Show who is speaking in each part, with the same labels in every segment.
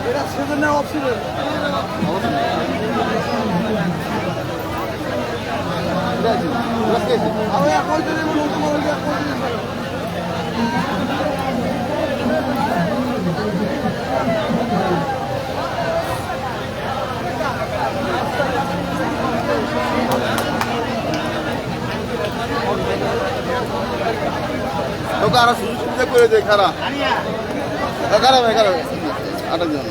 Speaker 1: এটা সেজন্য অপশন
Speaker 2: আরো সুযোগ সুবিধা করে দেয় খারাপ খারাপ খারাপ আটার জন্য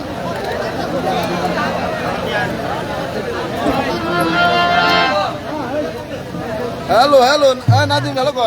Speaker 2: হ্যালো হ্যালো নাদিম হ্যালো ক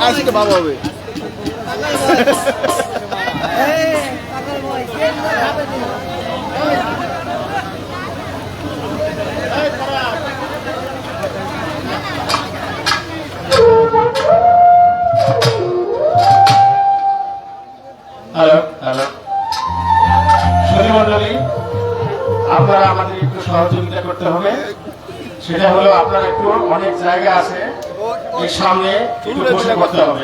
Speaker 2: আজকে ভালো হবে
Speaker 3: হ্যালো হ্যালো সুধীমণ্ডলী আপনারা আমাদের একটু সহযোগিতা করতে হবে সেটা হলো আপনারা একটু অনেক জায়গা আছে এর সামনে একটু বসে করতে হবে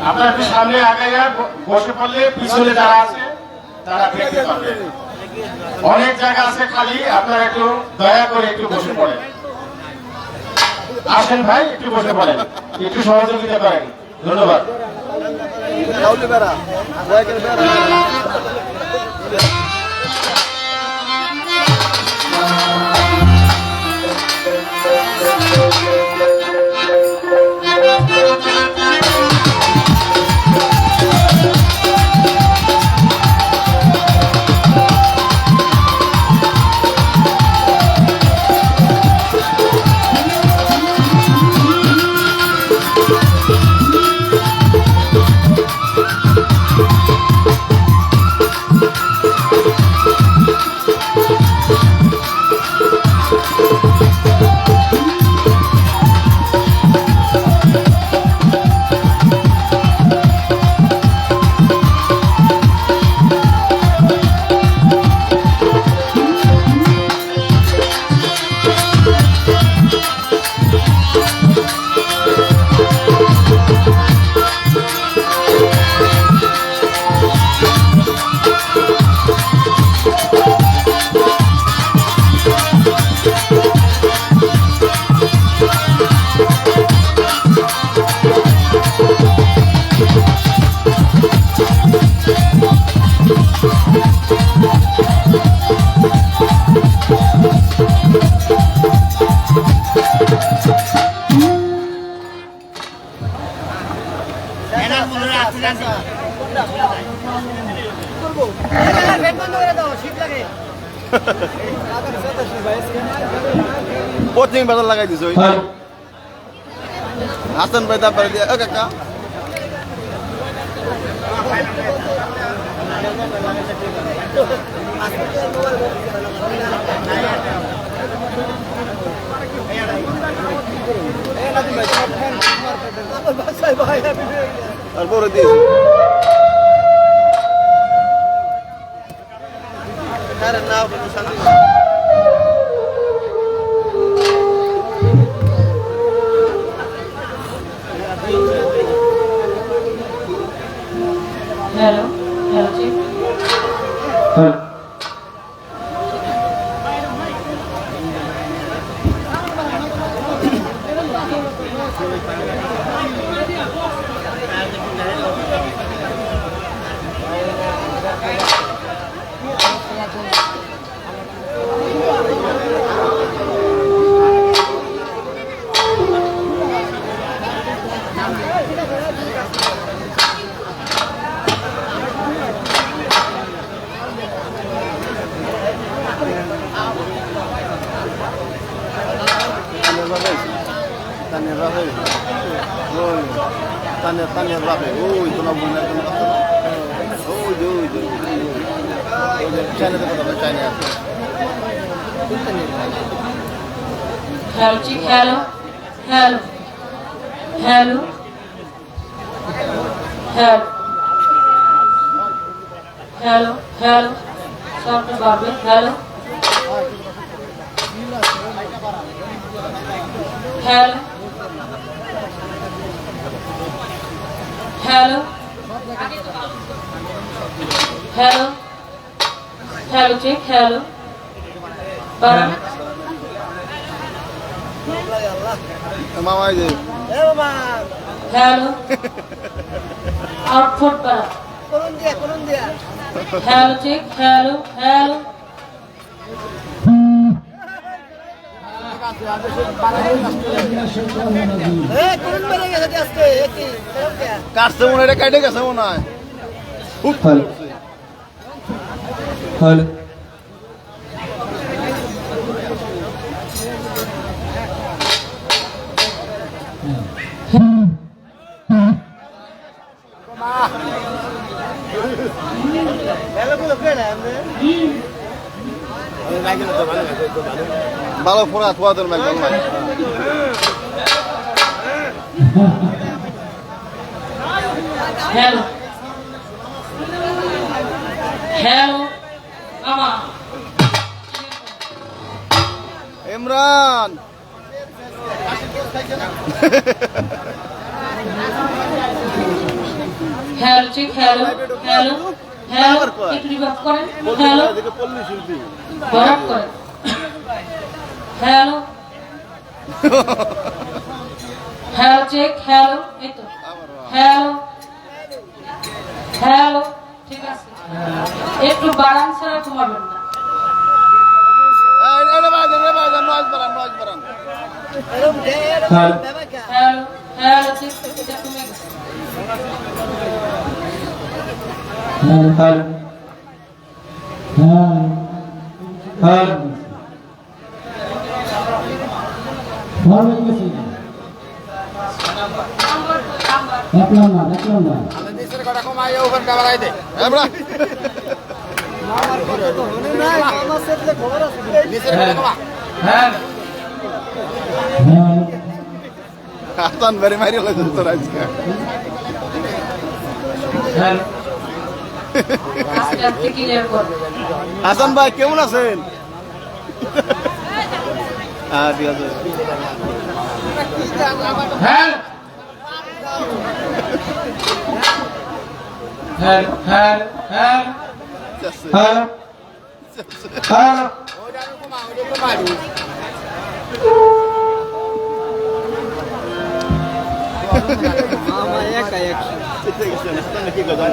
Speaker 3: আপনারা একটু সামনে আগাইয়া বসে পড়লে পিছনে যারা আছে তারা দেখতে পাবে অনেক জায়গা আছে খালি আপনারা একটু দয়া করে একটু বসে পড়েন আসেন ভাই একটু বসে পড়েন একটু সহযোগিতা করেন ধন্যবাদ
Speaker 2: কোচিং বাজার লাগাই দিছ হাসান ভাই দাবার দিয়ে কাকা আর বড় দিয়ে
Speaker 4: Hello, hello, Chief.
Speaker 2: তানিয়ার বাপে ওই তো না বন্যার জন্য কথা না ওই যে চাইনাতে কথা বলে চাইনা আছে
Speaker 4: hello check hello hello hello hello hello hello সাউন্ডটা বাড়বে hello hello hello hello hello check hello বাড়ান
Speaker 2: মামা এই যে
Speaker 4: হ্যালো আউটপুট বাড়ান হ্যালো চেক হ্যালো হ্যালো
Speaker 2: কাটছে মনে হয় এটা কেটে গেছে মনে হয় খুব
Speaker 1: হ্যালো হ্যালো
Speaker 2: ভালো ফোন থোয়া তোর ম্যাকডন ভাই
Speaker 4: হ্যালো হ্যালো মামা
Speaker 2: Imran
Speaker 4: hello check hello hello hello একটু রিভার্স করেন হ্যালো
Speaker 2: পল্লী শিল্পী
Speaker 4: বরাবর করেন হ্যালো হ্যালো চেক হ্যালো এই তো হ্যালো হ্যালো ঠিক আছে একটু বাড়ান ছাড়া ঘুমাবেন না
Speaker 2: নয়েজ বাড়ান
Speaker 4: হ্যালো হ্যালো চেক এটা কমে গেছে
Speaker 1: হ্যালো হ্যালো দেখলাম না
Speaker 2: ইমরান হাসান বেরি মারি হলো তোর আজকে
Speaker 4: আস্তে আস্তে ক্লিয়ার করবেন
Speaker 2: হাসান ভাই কেমন আছেন হ্যাঁ ঠিক আছে
Speaker 3: hello hello hello hello hello
Speaker 2: কি কথা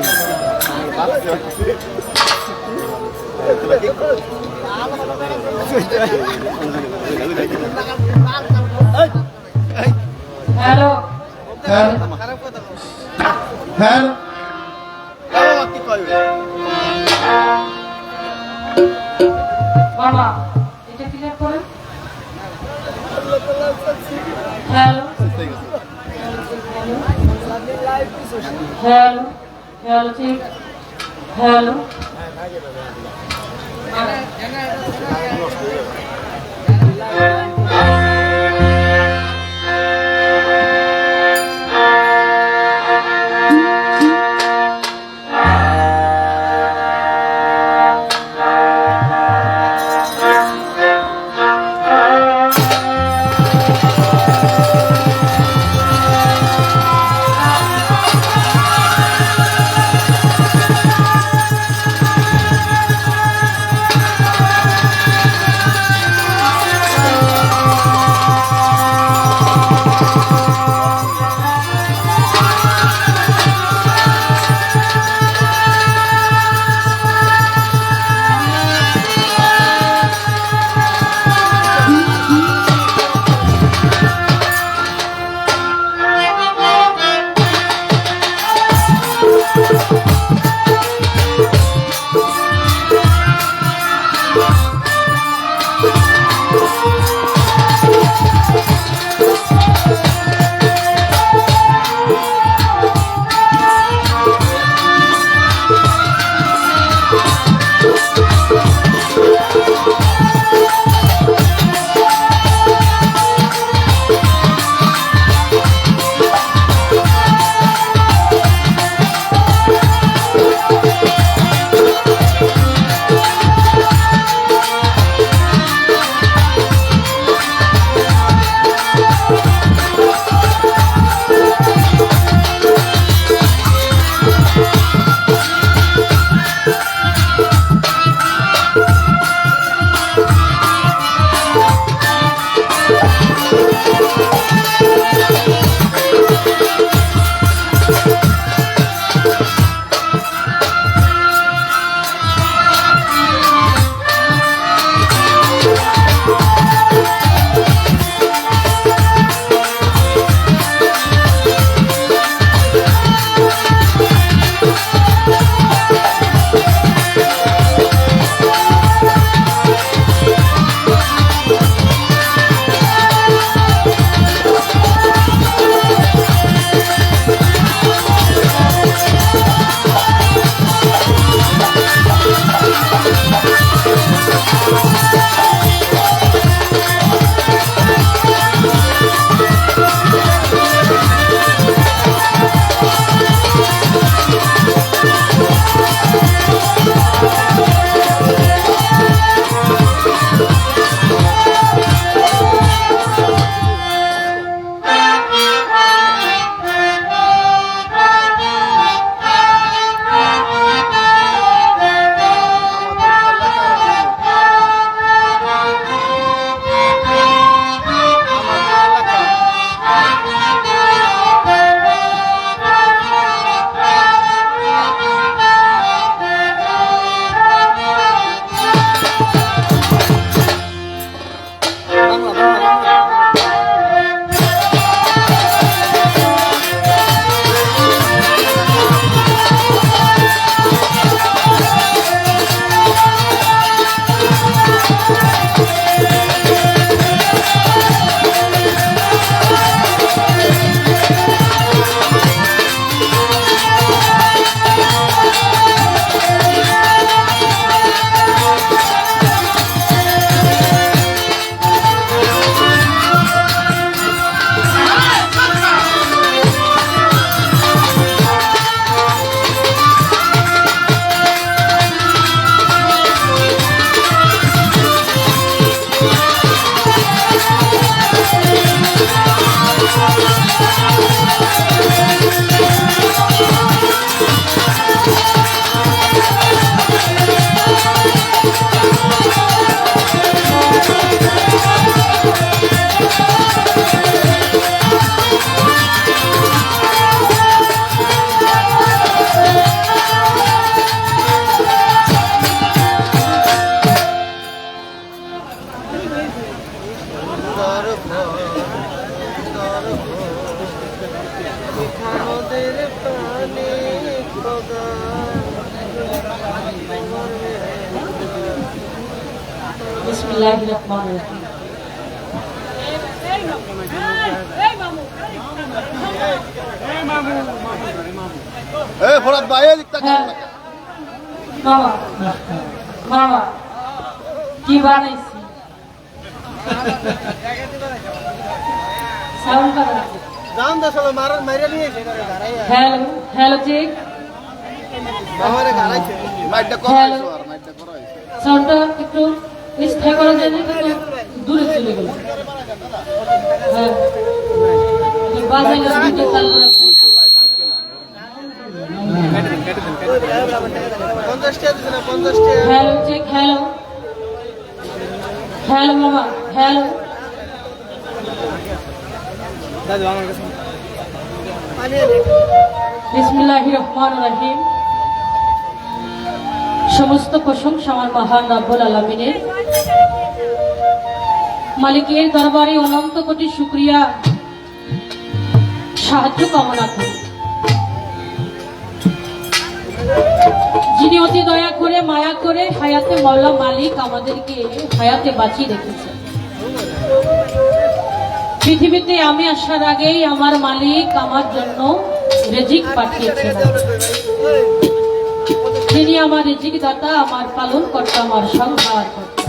Speaker 4: হ্যালো
Speaker 3: হ্যালো
Speaker 2: কি কইবে
Speaker 4: মামা এটা ক্লিয়ার করেন হ্যালো হ্যালো হ্যালো ঠিক হ্যালো বিসমিল্লাহির রহমানির রহিম।
Speaker 2: ফরাদ ভাই এদিক তাকান।
Speaker 4: হ্যাঁ। বাবা বাবা কি বানাইছি সাউন্ড বাড়া।
Speaker 5: দাম দা চলো মারা মাইরা নিয়ে এসে
Speaker 4: হ্যালো হ্যালো চেক
Speaker 5: বাবারে গালাইছে
Speaker 2: মাইকটা করাইছো আর মাইকটা করাইছো।
Speaker 4: সাউন্ডটা একটু স্থায়ী করা যায় না, একটু দূরে চলে গেল। হ্যাঁ বাজাইলে দুটো তাল করে
Speaker 5: 50 টাকা দিছেন 50 টাকা
Speaker 4: হ্যালো চেক হ্যালো হ্যালো মামা হ্যালো।
Speaker 5: দাদু আমার কাছে পানি
Speaker 4: বিসমিল্লাহির রহমানির রহিম। সমস্ত প্রশংসা আমার মহান রব্বুল আলামিনের। মালিকের দরবারে অনন্ত কোটি শুকরিয়া, সাহায্য কামনা করি। যিনি অতি দয়া করে মায়া করে হায়াতে মওলা মালিক আমাদেরকে হায়াতে বাঁচিয়ে রেখেছে। পৃথিবীতে আমি আসার আগেই আমার মালিক আমার জন্য রিজিক পাঠিয়েছেন। তিনি আমার রিজিক দাতা, আমার পালন কর্তা, আমার সংহার কর্তা।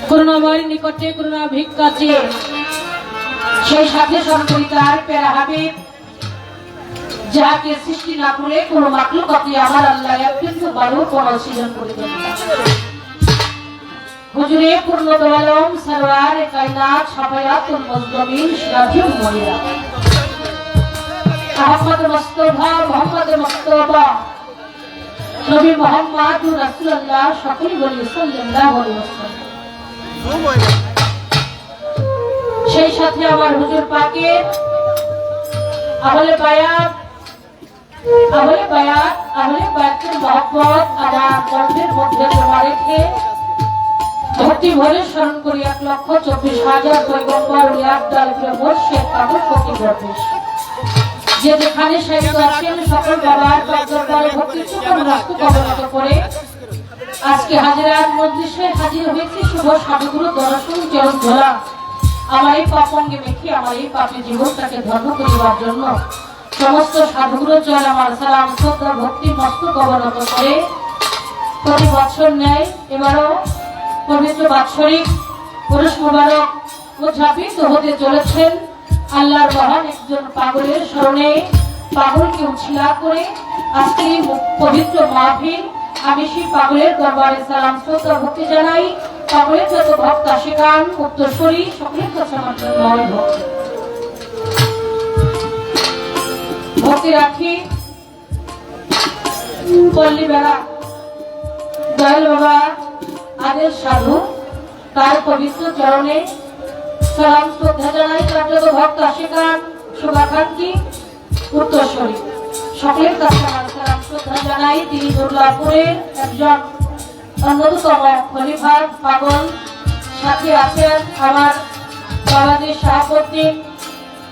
Speaker 4: করুণাময়ের নিকটে করুণা ভিক্ষা চেয়ে সেই সাথে সর্বরিতার প্যারা হাবিব যাকে সৃষ্টি না করে কোন মাকলুকাতই আমার আল্লাহ একটু বড় কোন সৃজন করে দেন। হুজুরে পূর্ণ দয়ালম সরওয়ার কায়নাত শাফায়াতুল মুজদামিন সিরাজুল মুনিরা আহমদ মুস্তাফা মুহাম্মদ মুস্তাফা নবী মুহাম্মদুর রাসূলুল্লাহ সকল বলি সাল্লাল্লাহু আলাইহি ওয়াসাল্লাম। সেই সাথে আমার হুজুর পাকের আহলে বায়াত বায়াতের মহব্বত আমার কণ্ঠের মধ্যে জমা রেখে ভক্তি ভরে স্মরণ করি 1,24,000 পয়গম্বর ইয়াবদাল মুর্শিদ পাগল ফকির দরবেশ। যে যেখানে শায়িত আছেন সকল বাবার দরবারে ভক্তি চুপন রাস্ত কবনত করে আজকে হাজিরার মজলিসে হাজির হয়েছি শুভ সাধুগুরু দর্শন চরণ ধরা আমার এই পাপঙ্গে মেখে আমার এই পাপী জীবনটাকে ধর্ম করিবার জন্য সমস্ত সাধুগুরু চরণ আমার সালাম শ্রদ্ধা ভক্তি মস্তক অবনত করে প্রতি বছর ন্যায় এবারও পবিত্র বাৎসরিক পুরুষ মোবারক উদযাপিত হতে চলেছেন আল্লাহর মহান একজন পাগলের স্মরণে পাগলকে উৎসিলা করে আজকে এই পবিত্র মাহফিল আমি সেই পাগলের দরবারে সালাম শ্রদ্ধা ভক্তি জানাই। পাগলের যত ভক্ত আশিকান উত্তরসূরি সকলের কাছে আমার জন্য ভক্তি রাখি। পল্লী বেড়া দয়াল বাবা আদেশ সাধু তার পবিত্র চরণে সালাম শ্রদ্ধা জানাই। তার যত ভক্ত আশিকান শুভাকাঙ্ক্ষী উত্তরসূরি সকলের কাছে আমার সালাম শ্রদ্ধা জানাই। তিনি দুর্গাপুরের একজন অন্যতম খলিফা পাগল। সাথে আছেন আমার বাবাজির সভাপতি,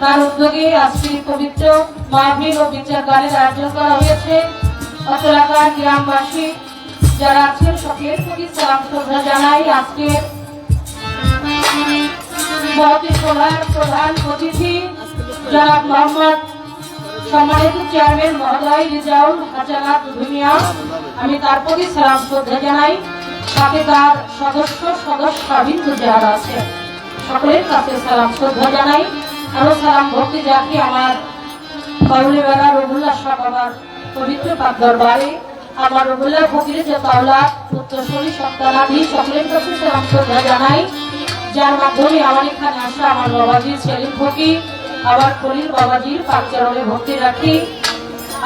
Speaker 4: তার উদ্যোগে আজকে পবিত্র মাহফিল ও বিচার গানের আয়োজন করা হয়েছে। অচলাকার গ্রামবাসী যারা আছেন সকলের প্রতি সালাম শ্রদ্ধা জানাই। আজকে প্রধান অতিথি জনাব মোহাম্মদ সম্মানিত চেয়ারম্যান মহোদয় রিজাউল হাসানাত ভূমিয়া, আমি তার প্রতি সালাম শ্রদ্ধা জানাই। সাথে তার সদস্যবৃন্দ যারা আছে সকলের কাছে সালাম শ্রদ্ধা জানাই। আরো সালাম ভক্তি জাতি আমার করুণেবেলা রবুল্লাহ শাহ বাবার পবিত্র পাক দরবারে আমার রবুল্লাহ ফকিরের যে তাওলাদ উত্তরসূরি সন্তানাদি সকলের কাছে সালাম শ্রদ্ধা জানাই। যার মাধ্যমে আমার এখানে আসা আমার বাবাজির সেলিম ফকির আবার খলিল বাবাজির পাক চরণে ভক্তি রাখি।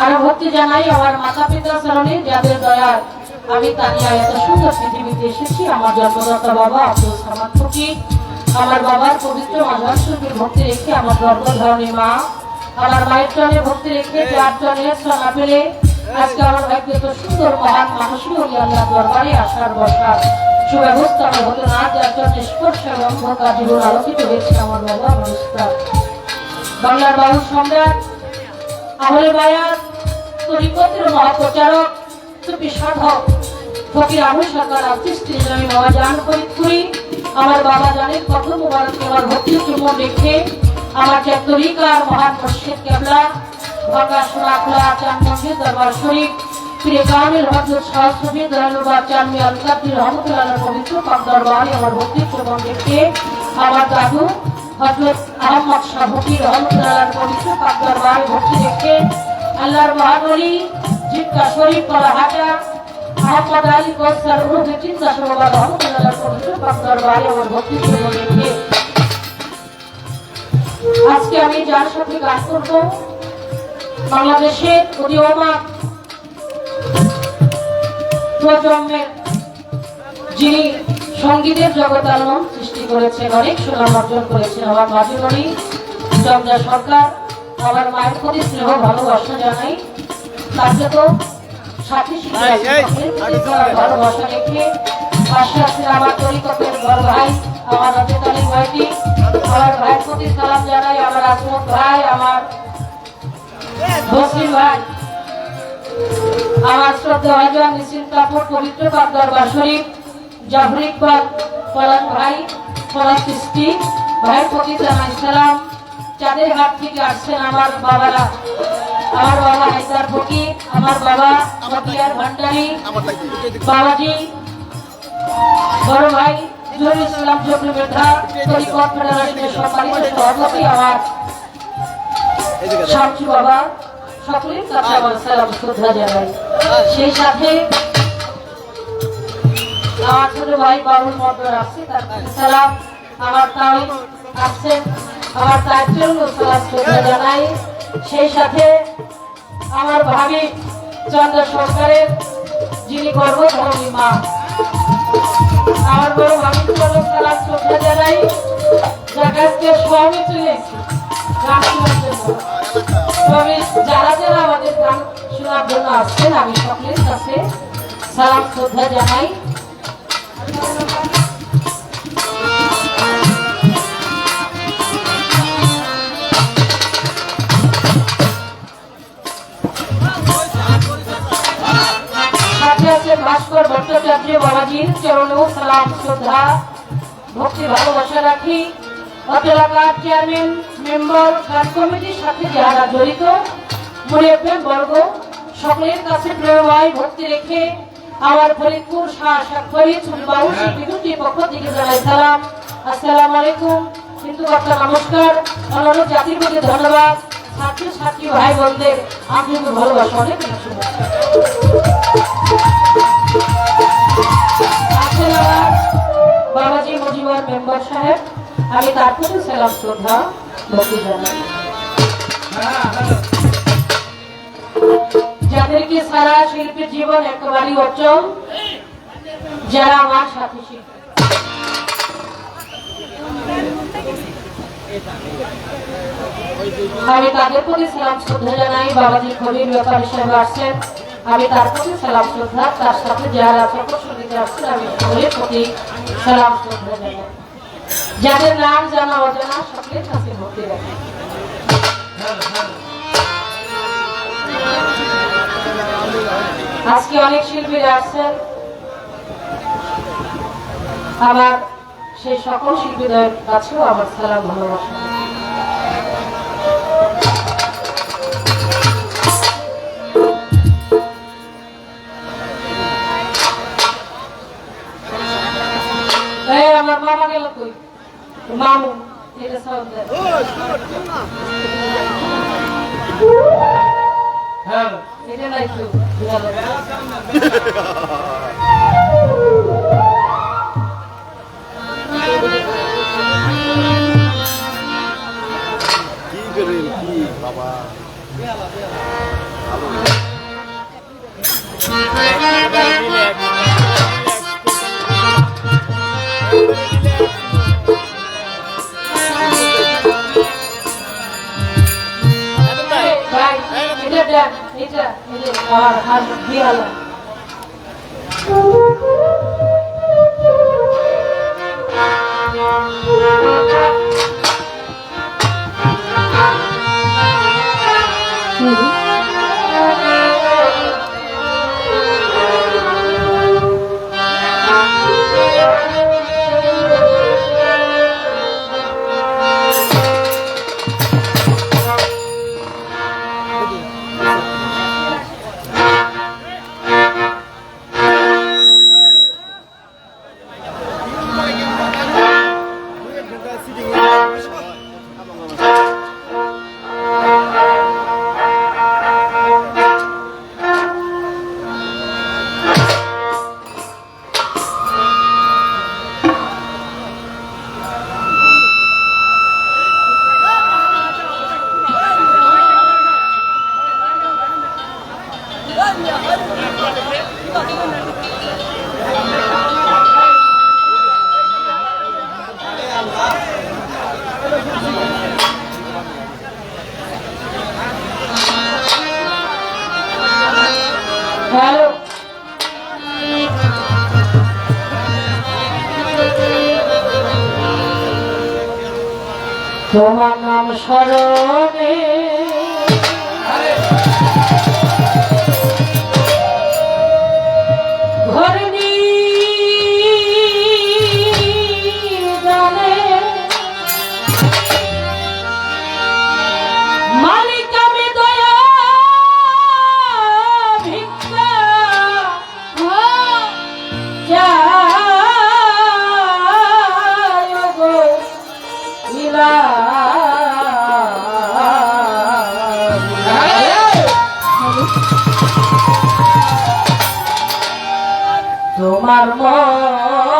Speaker 4: আরো ভক্তি জানাই আমার মাতা পিতা চরণে যাদের দয়ার আমি তানিয়া এত সুন্দর পৃথিবীতে এসেছি। আমার জন্মদাতা বাবা আব্দুল সামাদ ফকির, আমার বাবার পবিত্র মাজার শরীফে ভক্তি রেখে আমার গর্ভধারণী মা, আমার মায়ের চরণে ভক্তি রেখে যার চরণে সোনা পেলে আজকে আমার ভাগ্য এত সুন্দর মহান মানুষই হলি আল্লাহ দরবারে আসার বসার সুব্যবস্থা হতো না। যার চরণে স্পর্শ এবং অন্ধকার জীবন আলোকিত হয়েছে আমার বাবা অবস্থা। বাংলার বাবু সম্রাট আহলে বায়াত তরিকতের মহাপ্রচারক সুফি সাধক ফকির আবু সরকার আর্টিস্ট আমি বাবা জান ফরিদপুরি আমার বাবা জানের প্রথম মুবারককে আমার ভক্তি চুম্ব রেখে আমার তরিকার মহান মুর্শিদ কেবলা ঢাকা সোনাখোলা চাঁদ মসজিদ দরবার শরীফ প্রিয়কামিল হযরত শাহসুফি দয়ালুবাগ চাঁদমি আল-কাদরি রহমতুল্লাহ পবিত্র পাক দরবারে আমার ভক্তি চুম্ব রেখে আমার দাদু হযরত আহমদ শাহ ফকির রহমতুল্লাহ পবিত্র পাক দরবারে ভক্তি রেখে আল্লাহর মহানবী জিক্কা শরীফ কলাহাটা আহমদ আলী কৌসার রুহে চিন্তা সরোবর রহমতুল্লাহ পবিত্র পাক দরবারে আমার ভক্তি চুম্ব রেখে আজকে আমি যার সাথে গান করব বাংলাদেশের উদীয়মান প্রজন্মের যিনি সঙ্গীতের জগতালম সৃষ্টি করেছেন অনেক সুনাম অর্জন করেছেন আমার মাজুমণি জমজা সরকার আমার মায়ের প্রতি স্নেহ ভালোবাসা জানাই তাকে তো সাথী ভালোবাসা রেখে পাশে আছেন আমার তরিকতের বড় ভাই আমার রাজেদ আলী ভাইটি আমার ভাইয়ের প্রতি সালাম জানাই আমার আসমত ভাই আমার মুসলিম ভাই আমার শ্রদ্ধা ভাইজান নিসিম কাপুর পবিত্র পাক দরবার শরীফ জাফর ইকবাল পলাশ ভাই পলাশ চিস্তি ভাইয়ের প্রতি জানাই সালাম চাঁদের ঘাট থেকে আসছেন আমার বাবারা আমার বাবা হায়দার ফকির আমার বাবা মতিয়ার ভান্ডারী বাবাজি বড় ভাই জহুরুল ইসলাম জবরি মেধা তরিকত ফেডারেশনের সম্মানিত সভাপতি আমার শামসু বাবা সকলের কাছে আমার সালাম শ্রদ্ধা জানাই সেই সাথে আমার ছোট ভাই বাবুল মদর আছে তার কাছে সালাম আমার তাই আছেন আমার তার জন্য সালাম শ্রদ্ধা জানাই সেই সাথে আমার ভাবি চন্দ্র সরকারের যিনি গর্ভধারণী মা আমার বড় ভাবি জন্য সালাম শ্রদ্ধা জানাই যার কাছে সবাই চলে এসেছি গান শোনার জন্য তবে যারা যারা আমাদের গান শোনার জন্য আসছেন আমি সকলের কাছে সালাম শ্রদ্ধা জানাই সাথে আছে ভাস্কর ভট্টাচার্য বাবাজির চরণেও সালাম শ্রদ্ধা ভক্তি ভালোবাসা রাখি এলাকার চেয়ারম্যান মেম্বার গান কমিটির সাথে যারা জড়িত মুরিয়াবেন বর্গ সকলের কাছে প্রেমময় ভক্তি রেখে আমার ফরিদপুর শাহ ফরিদ বাবু শিল্পী পক্ষ থেকে জানাই সালাম আসসালামু আলাইকুম হিন্দু বার্তা নমস্কার অন্যান্য জাতির প্রতি ধন্যবাদ ছাত্র ছাত্রী ভাই বোনদের আন্তরিক ভালোবাসা অনেক শুভেচ্ছা আছেন আমার বাবাজি মুজিবুর মেম্বার সাহেব আমি তার প্রতি সালাম শ্রদ্ধা ভক্তি জানাই যাদেরকে সারা শিল্পীর জীবন একেবারেই অচল যারা আমার সাথে শিল্পী আমি তাদের প্রতি সালাম শ্রদ্ধা জানাই বাবাজি কবির ব্যাপারী সাহেব আসছেন আমি তার প্রতি সালাম শ্রদ্ধা তার সাথে যারা সকল সঙ্গীতে আসছেন আমি সকলের প্রতি সালাম শ্রদ্ধা জানাই যাদের নাম জানা অজানা সকলের কাছে ভক্তি রাখি আজকে অনেক শিল্পীরা আসছেন আমার সেই সকল শিল্পীদের কাছেও আমার সালাম ভালোবাসা আমার মামা গেল কই মামু এটা সাউন্ড
Speaker 1: হ্যাঁ
Speaker 4: এটা নাই তো
Speaker 2: কি করেন কি বাবা
Speaker 4: এটা আর হাত দিয়ে আলো হ্যালো তোমার নাম স্মরণে ঘরনি জানে মালিক আমি দয়া ভিক্ষা চাই গো ইলা তোমার মতো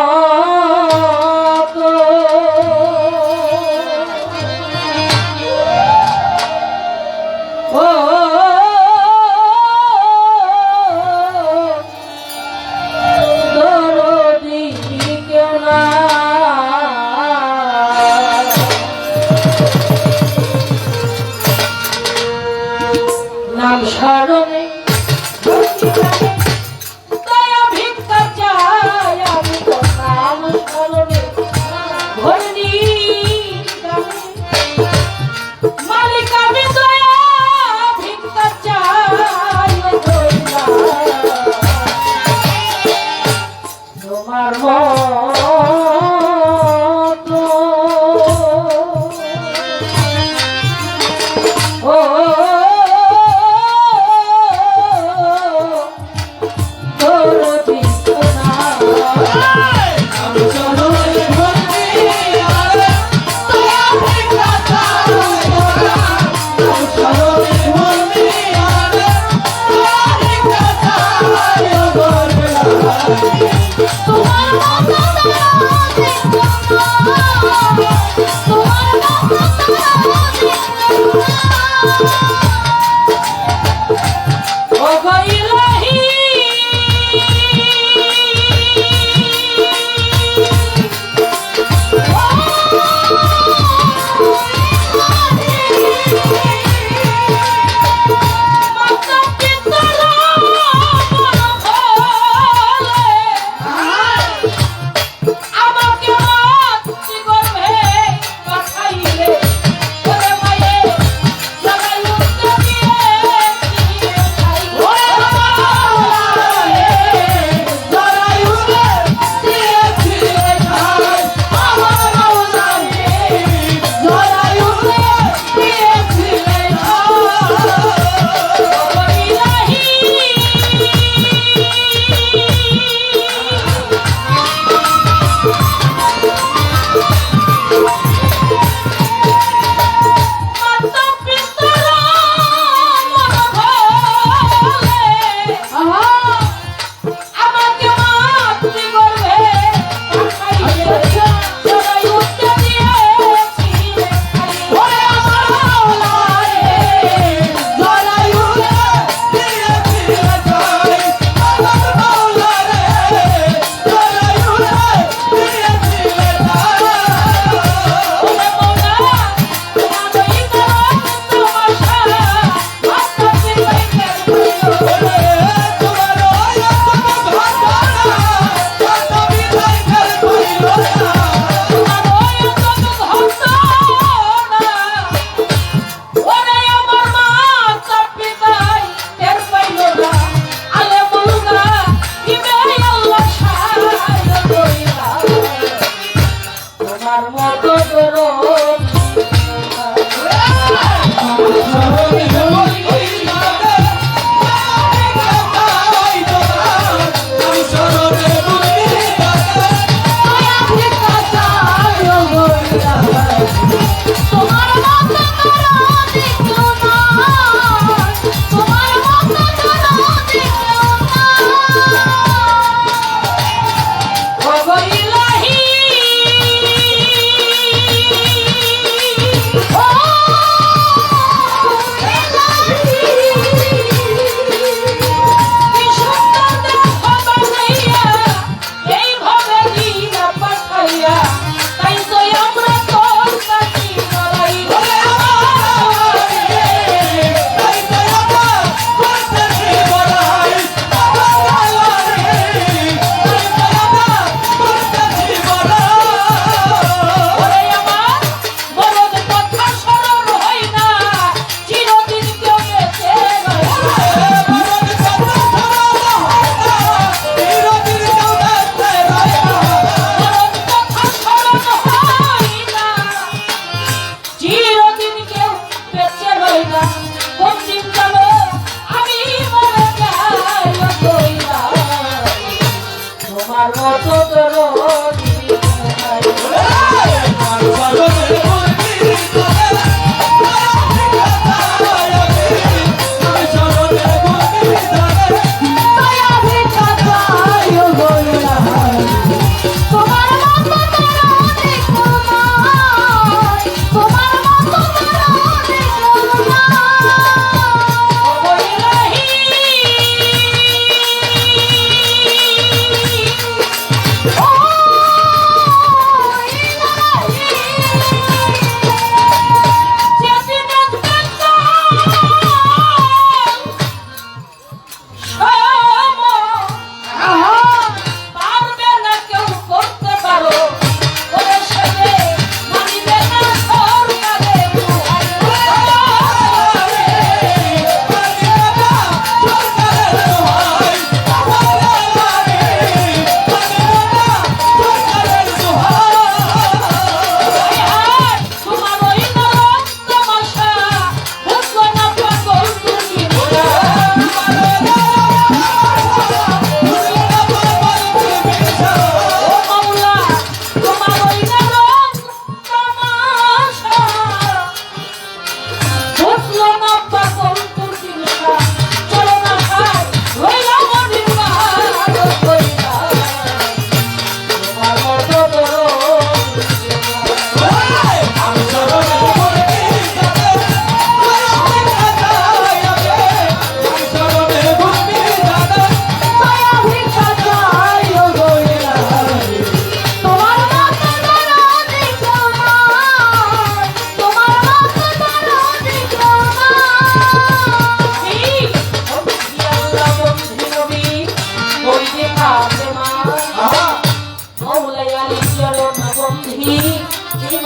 Speaker 4: ও দরদি কেউ না নাম স্মরণে দয়া ভিক্ষা চায়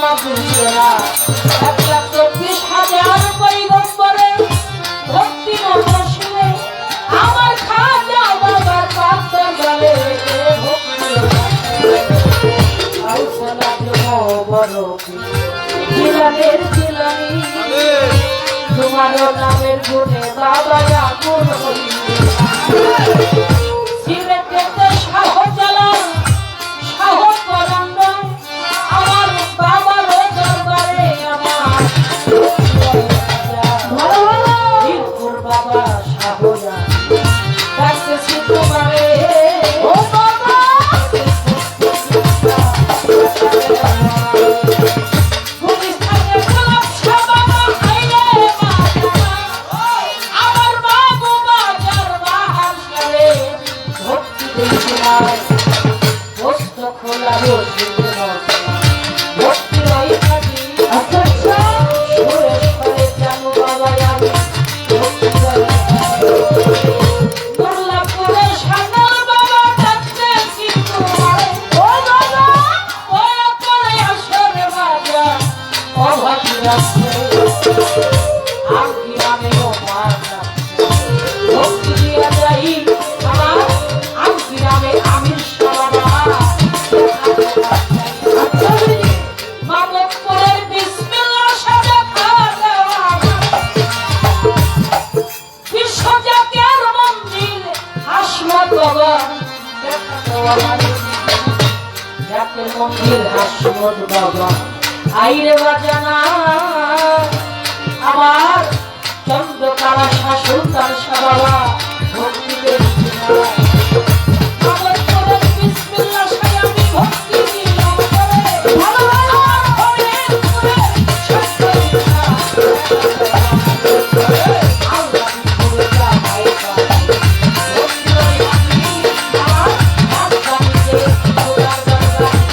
Speaker 4: না বুঝবে না 1,24,000 পয়গম্বরে ভক্তি মহসিনে আমার খাজা বাবার পাত্তর গলে ভক্তি আউসালাত মোবারকি জিলানের জিলানি তোমার নামের গুণে বাবা আগুন হই সিলেটেতে শাহজালাল শাহ কলন্দর আমার বাবার দরবারে আমার ভালো ভালো বীরপুর বাবা শাহজালাল ডাকতেছি তোমারে ও বাবা গুলিস্তানের গোলাপ শাহ বাবা আইলে আমার বাবু বাজার বাহার সারে ভক্তি দিয়েছিলাম বস্ত খোলা রোজে ভক্তি রই থাকি আচ্ছা আচ্ছা সুরেশ করে জানু বাবা আমি ভক্তি রই দুর্লাভপুরে সান্যাল বাবা ডাকতেছি তোমারে ও বাবা দয়া করে আসরে বাজার অভাগী রাখছে আমি আমিও মাতা ভক্তি দিয়া যাই আমার আমি নামে আমির সালামা মানবপুরের বিসমিল্লাহ সাজা খাওয়া বিশ্বজাতের মন্দির হাসমত বাবা জাতের মন্দির হাসমত বাবা আইরে বাজানা আমার চন্দ্রকারা শাহ সুলতান শাহ বাবা ভক্তি দেখছি আমার করে বিসমিল্লাহ সাই আমি ভক্তি দিলাম করে ভালো ভালো করে করে সত্যিটা আল্লাহ করে যাই ভক্তি রই আমি আমার আত্মাকে খোদার দরবার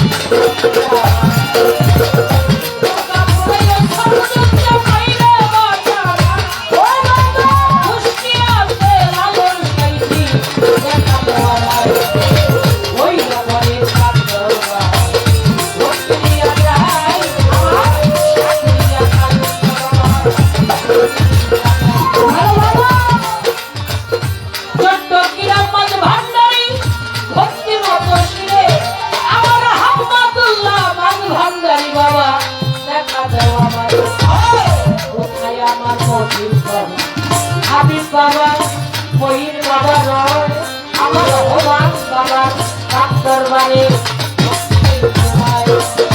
Speaker 4: হাবিব বাবা মহির বাবা রয় আমার ভগবান বাবা ডাক্তার বাড়ি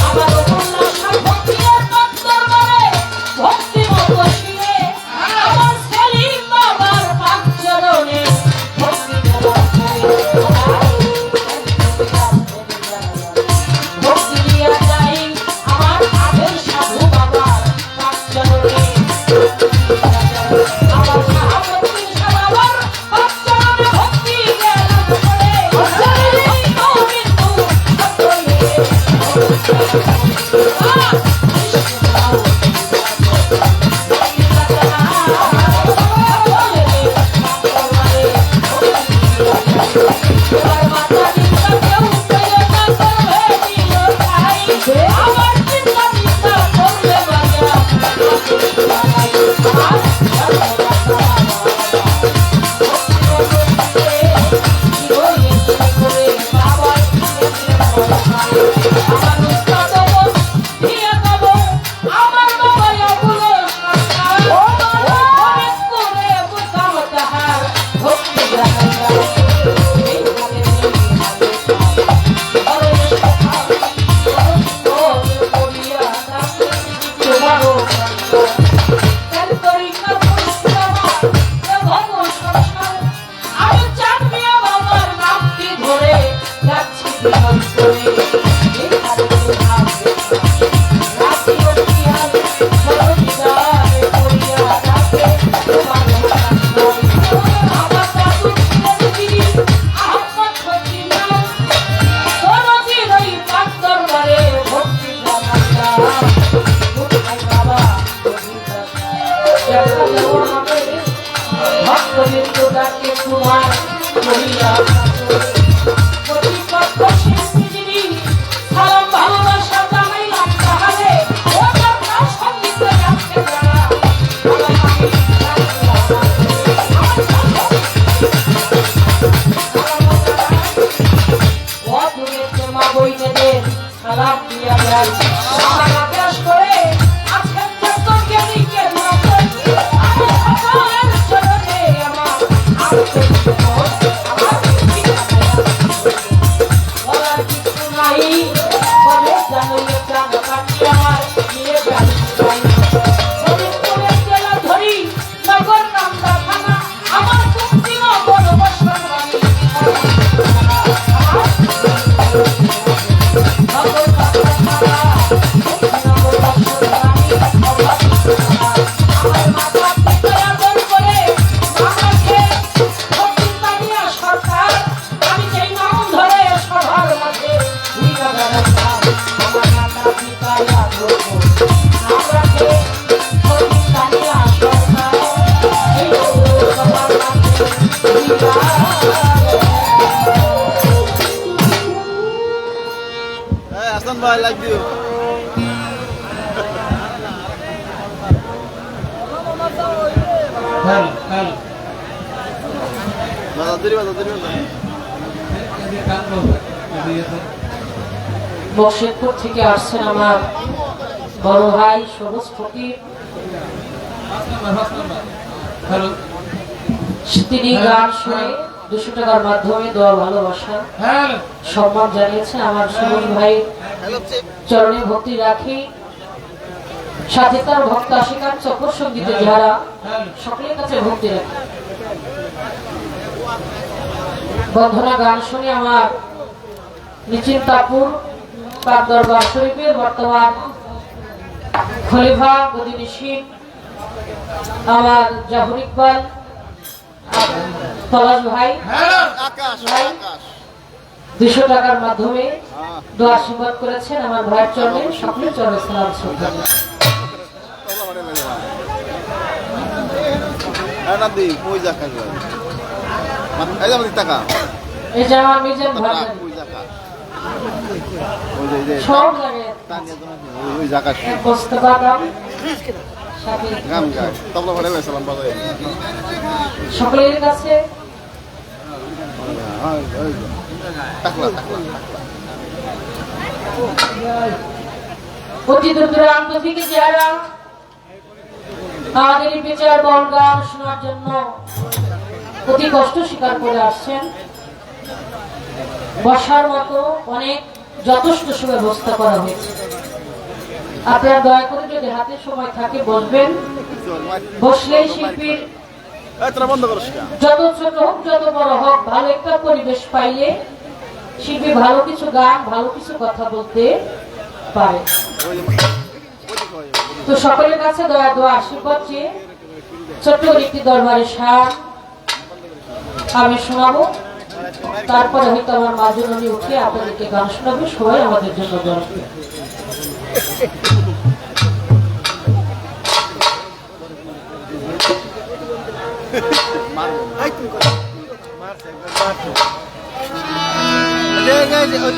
Speaker 4: আমার ভক্তির ডাক্তার বাড়ি ভক্তি মতো শিরে আমার সেলিম বাবার পাঁচজনে ভক্তি ভক্তি দিয়া যাই আমার আগের সাধু বাবার পাঁচজনে আমার মহাভক্তি সবার ভক্তজনে ভক্তি গেলাম করে সালাম ভালোবাসা জানাইলাম তাহলে যাই আমার আকাশ করে আজকে যত জ্ঞানীকে মতো আমি সকলের চরণে আমার বলার কিছু নাই বলে জানো প্রাণ কাটি আমার নিয়ে প্রাণ জেলা ধরি নগর নামদা থানা আমার কুক্তিম বনবসন বাণী
Speaker 2: Hasan ভাই লাগ দিও
Speaker 1: হ্যালো হ্যালো
Speaker 2: বাজাদরি
Speaker 4: বক্সেরপুর থেকে আসছেন আমার বড় ভাই সবুজ ফকির
Speaker 1: হ্যালো
Speaker 4: তিনি গান শুনে 200 টাকার মাধ্যমে দোয়া ভালোবাসা
Speaker 1: হ্যালো
Speaker 4: সম্মান জানিয়েছেন আমার সবুজ ভাই
Speaker 2: হ্যালো চেক
Speaker 4: চরণে ভক্তি রাখি সাথে তার ভক্ত আশিকার চক্র সঙ্গীতে যারা সকলের কাছে ভক্তি রাখি বন্ধনা গান শুনে আমার নিচিন্তাপুর পাক দরবার শরীফের বর্তমান খলিফা গদিনিশীন আমার জাফর ইকবাল পলাশ ভাই
Speaker 2: আকাশ
Speaker 4: ভাই
Speaker 2: আকাশ
Speaker 4: 200 টাকার মাধ্যমে
Speaker 2: হ্যাঁ
Speaker 4: দোয়া আশীর্বাদ করেছেন আমার ভাইয়ের চরণে সকলের চরণে সালাম শ্রদ্ধা
Speaker 2: তোমরা মানে মেরে ভাই না দি কই যা খাই এই যাবে টাকা
Speaker 4: এই যে আমার মির্জান ভাই
Speaker 2: কই যা খা ওই যে
Speaker 4: সব জায়গায়
Speaker 2: তানিয়া ওই জায়গা
Speaker 4: বসতে পারলাম সাথে
Speaker 2: গাম গায় তোমরা মানে সালাম বাজাই
Speaker 4: সকলের কাছে
Speaker 2: হ্যাঁ টাকলা
Speaker 4: অতি দূর দূরান্ত থেকে যারা আমাদের এই বিচার বল গান শোনার জন্য অতি কষ্ট স্বীকার করে আসছেন বসার মতো অনেক যথেষ্ট সুব্যবস্থা করা হয়েছে আপনারা দয়া করে যদি হাতে সময় থাকে বসবেন বসলেই শিল্পীর
Speaker 2: এই তোরা বন্ধ করছ
Speaker 4: যত ছোট হোক যত বড় হোক ভালো একটা পরিবেশ পাইলে শিল্পী ভালো কিছু গান ভালো কিছু কথা বলতে পারে তো সকলের কাছে দয়া দোয়া আশীর্বাদ চেয়ে ছোট্ট একটি দরবারের সার আমি শোনাবো তারপরে হয়তো আমার মাজননী উঠে আপনাদেরকে গান শোনাবে সবাই আমাদের জন্য দোয়া করবে।
Speaker 5: এই তুমি কর মারছে মারছে এই ওই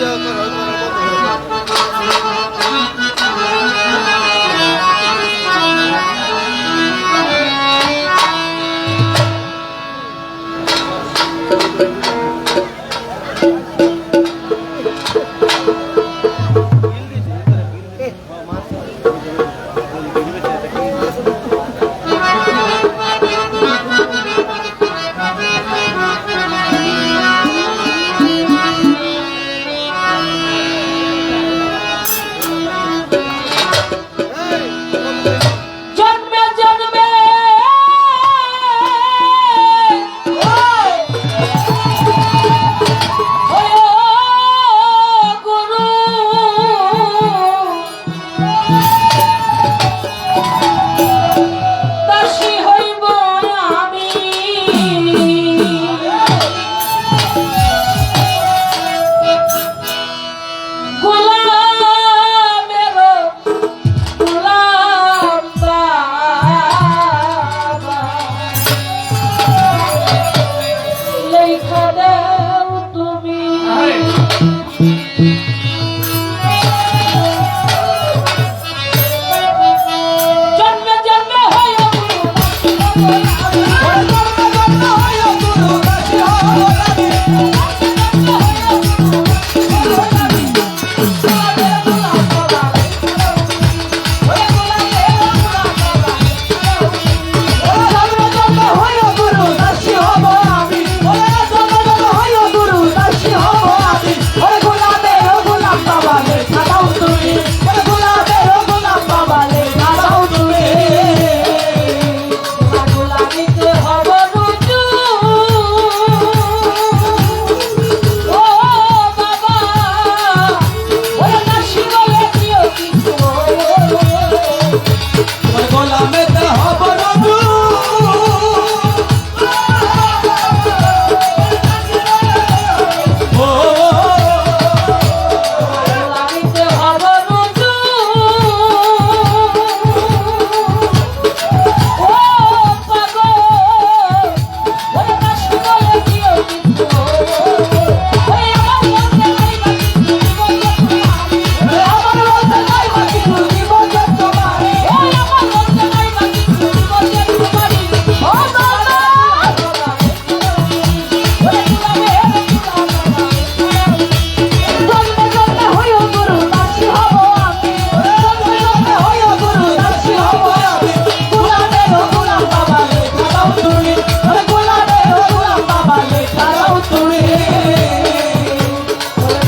Speaker 4: তুলে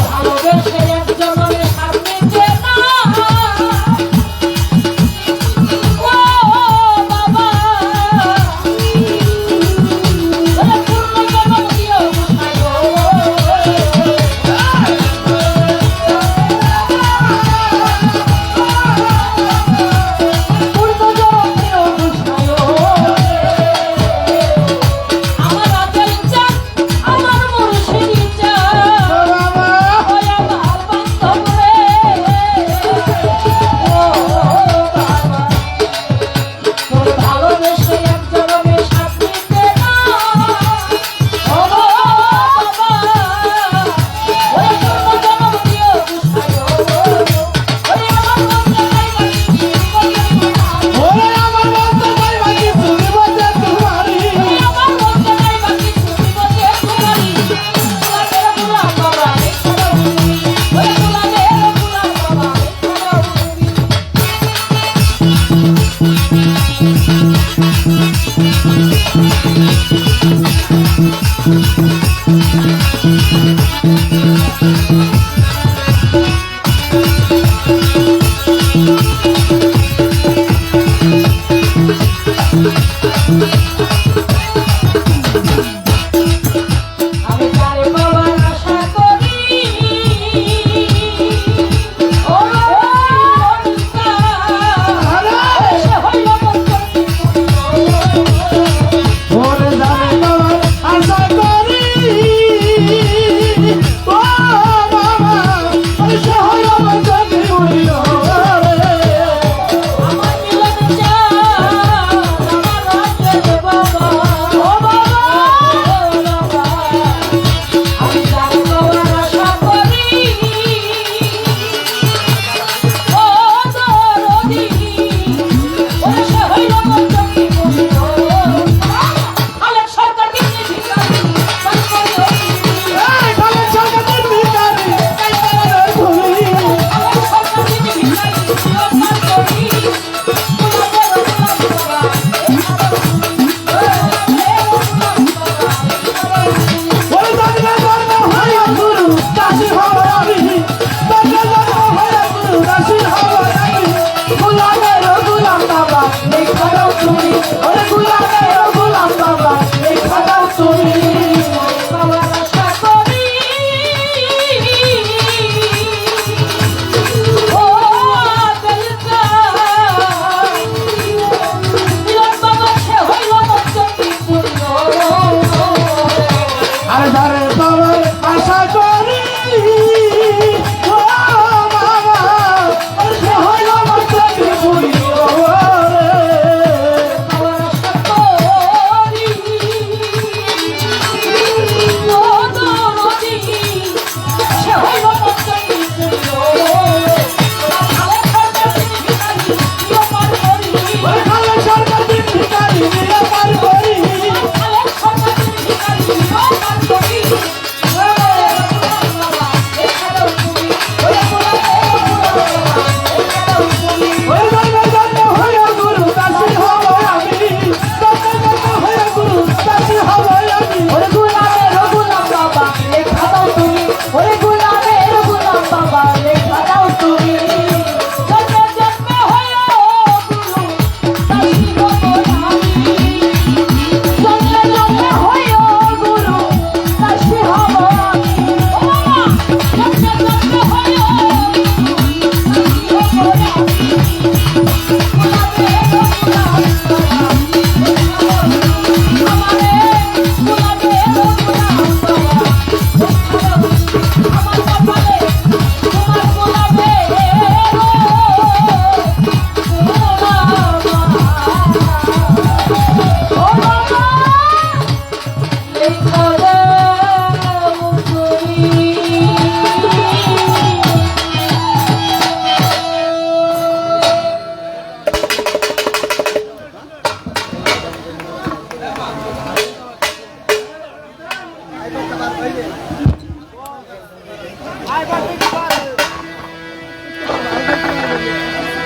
Speaker 4: ভালোবেসে একজনের সামনে যে না ও বাবা পূর্ণ জন্ম দিও গোসাই গো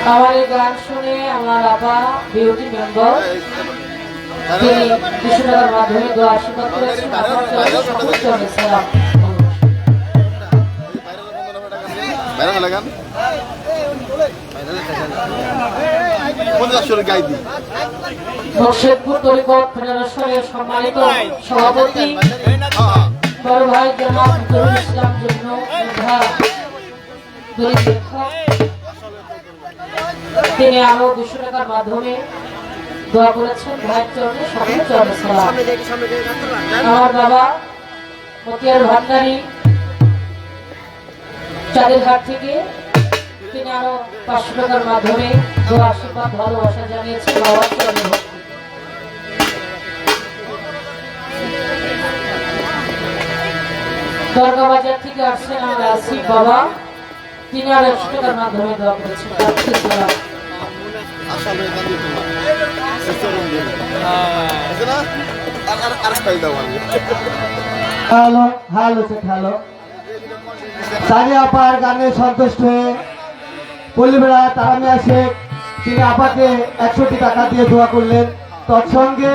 Speaker 4: আমার এই গান শুনে আমার বাবা বিউটি মেম্বার তিনি 200 টাকার মাধ্যমে দোয়া আশীর্বাদ করেছেন। আমার চরণে সালাম।
Speaker 2: বাইরে লাগান 50 গাই দি
Speaker 4: মুর্শিদপুর তরিকত ফেডারেশনের সম্মানিত সভাপতি বড় ভাই জনাব নুরুল ইসলাম জন্য তিনি আরো 200 টাকার মাধ্যমে দোয়া করেছেন। ভাইয়ের চরণে সকলের চরণে সালাম। আমার বাবা মতিয়ার ভান্ডারী চাঁদেরহাট থেকে তিনি আরো 500 টাকার মাধ্যমে দোয়া আশীর্বাদ ভালোবাসা জানিয়েছেন। বাবার চরণে ভক্তি। দরগা বাজার থেকে আসছেন আমার আসিফ বাবা, তিনি আরো 100 টাকার মাধ্যমে দোয়া করেছেন।
Speaker 2: আসলে গান দিত না সিস্টেম দিয়ে আছে না আর খাই দাও আমি
Speaker 1: hello hello check hello Sunny আপার গানে সন্তুষ্ট হয়ে পল্লীবেড়া তারামিয়া শেখ তিনি আপাকে 100 টাকা দিয়ে দোয়া করলেন। তৎসঙ্গে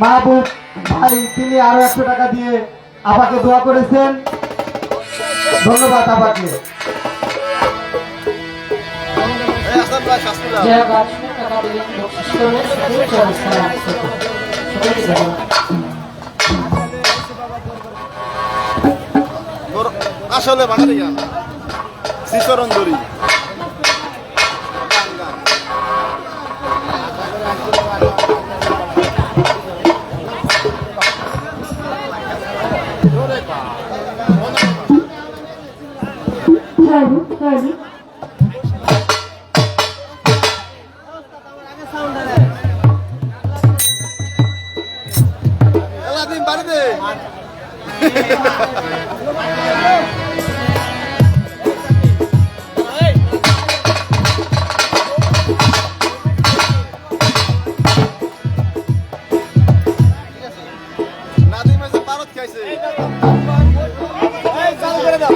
Speaker 1: মাহবুব ভাই তিনি আরো 100 টাকা দিয়ে আপাকে দোয়া করেছেন। ধন্যবাদ আপাকে।
Speaker 2: এই আসাদ ভাই শাস্ত্রীরা
Speaker 4: যারা 500 টাকা দিলেন বকশিশ করলেন, সকলের চরণে সালাম। সকলকে ধন্যবাদ।
Speaker 2: আসলে বাঙালি গান শিশরণ দড়ি দিন বাড়িতে নাদিম এসে পারত খাইছে চালু করে দাও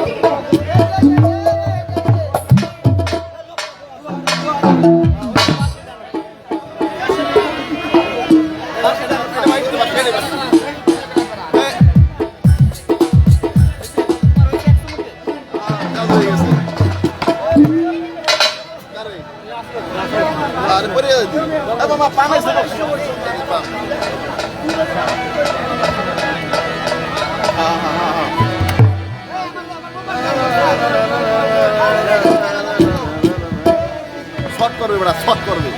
Speaker 2: শর্ট করবে বড় শর্ট করবে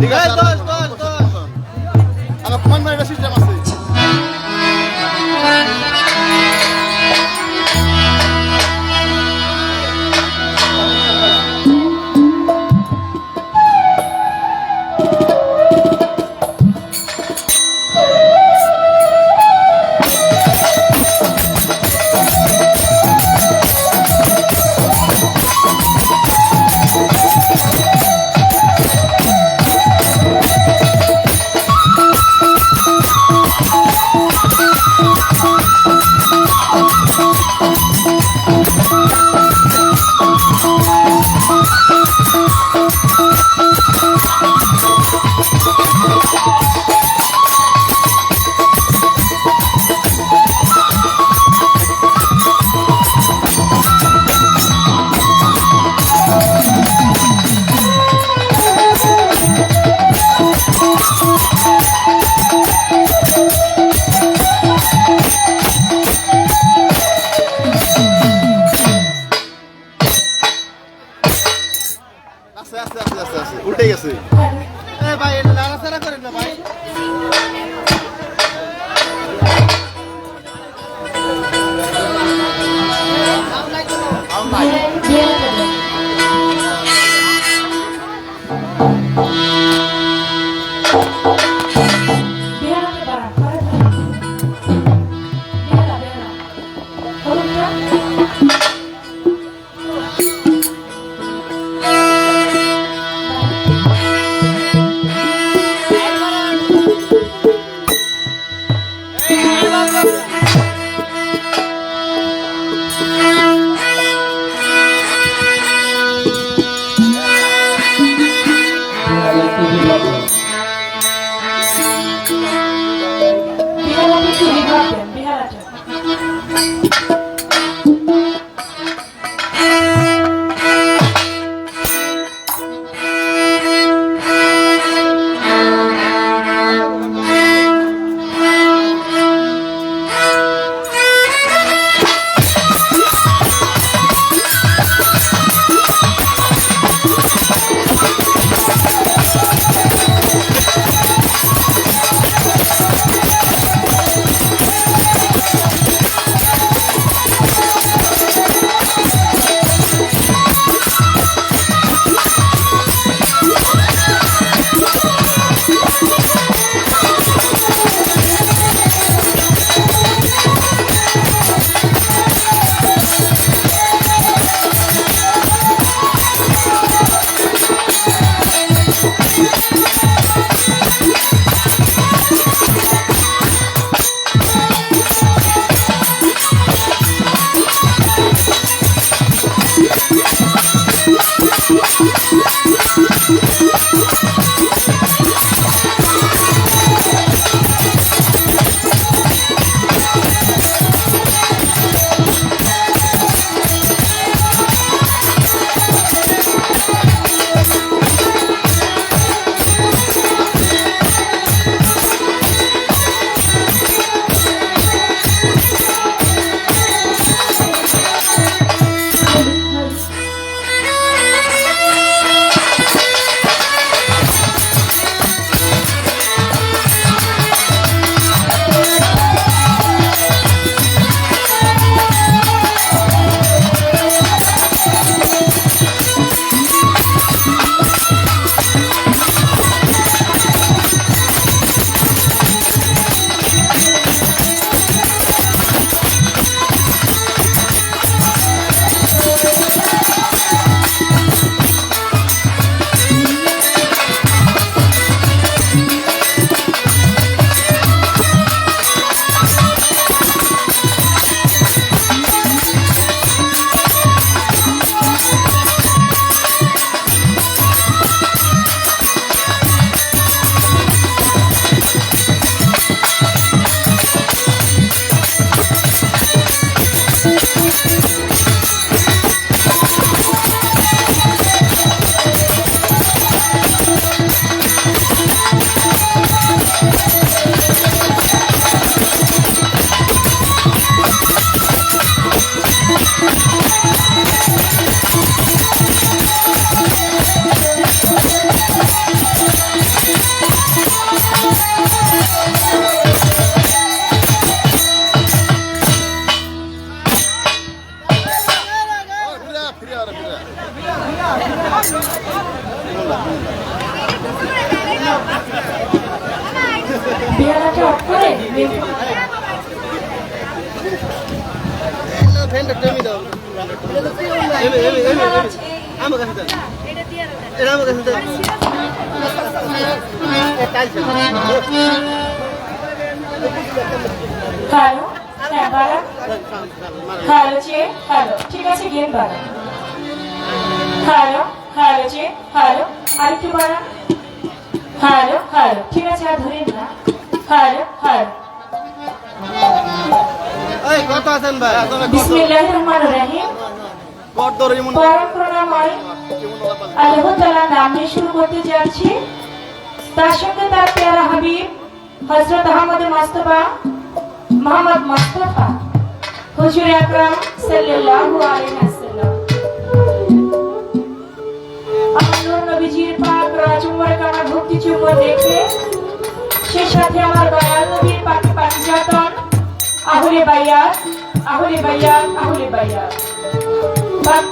Speaker 2: ঠিক আছে আমার ফোন মাইরা সিস্টেম আছে আস্তে আস্তে আস্তে আস্তে আস্তে উল্টে গেছে এ ভাই এটা নাড়াচাড়া করেন না ভাই
Speaker 4: বিয়ারাটা অফ করে
Speaker 2: ফ্যানটা টেমি দাও আমার কাছে দেন এটা আমার কাছে দেন
Speaker 4: হ্যালো হ্যাঁ বাড়া হ্যালো চে হ্যালো ঠিক আছে গেম বাড়া হ্যালো হ্যালো চে হ্যালো আরেকটু বাড়া হ্যালো হ্যালো ঠিক আছে আর ধরেন না হ্যালো হ্যালো
Speaker 2: এই কত আছেন ভাই
Speaker 4: বিসমিল্লাহির রহমানির রহিম
Speaker 2: কত ধরে এমন
Speaker 4: পরম করুণাময় আল্লাহ তাআলার নাম নিয়ে শুরু করতে যাচ্ছি তার সঙ্গে তার প্যারা হাবিব হযরত আহমদ মুস্তাফা মোহাম্মদ মুস্তাফা হুজুর আকরাম সাল্লাল্লাহু আলাইহি ওয়াসাল্লাম চুম্বন রেখে সে সাথে আমার দয়াল নবীর পাখি পাঞ্জাতন আহুলে বাইয়াত আহুলে বাইয়াত আহুলে বাইয়াত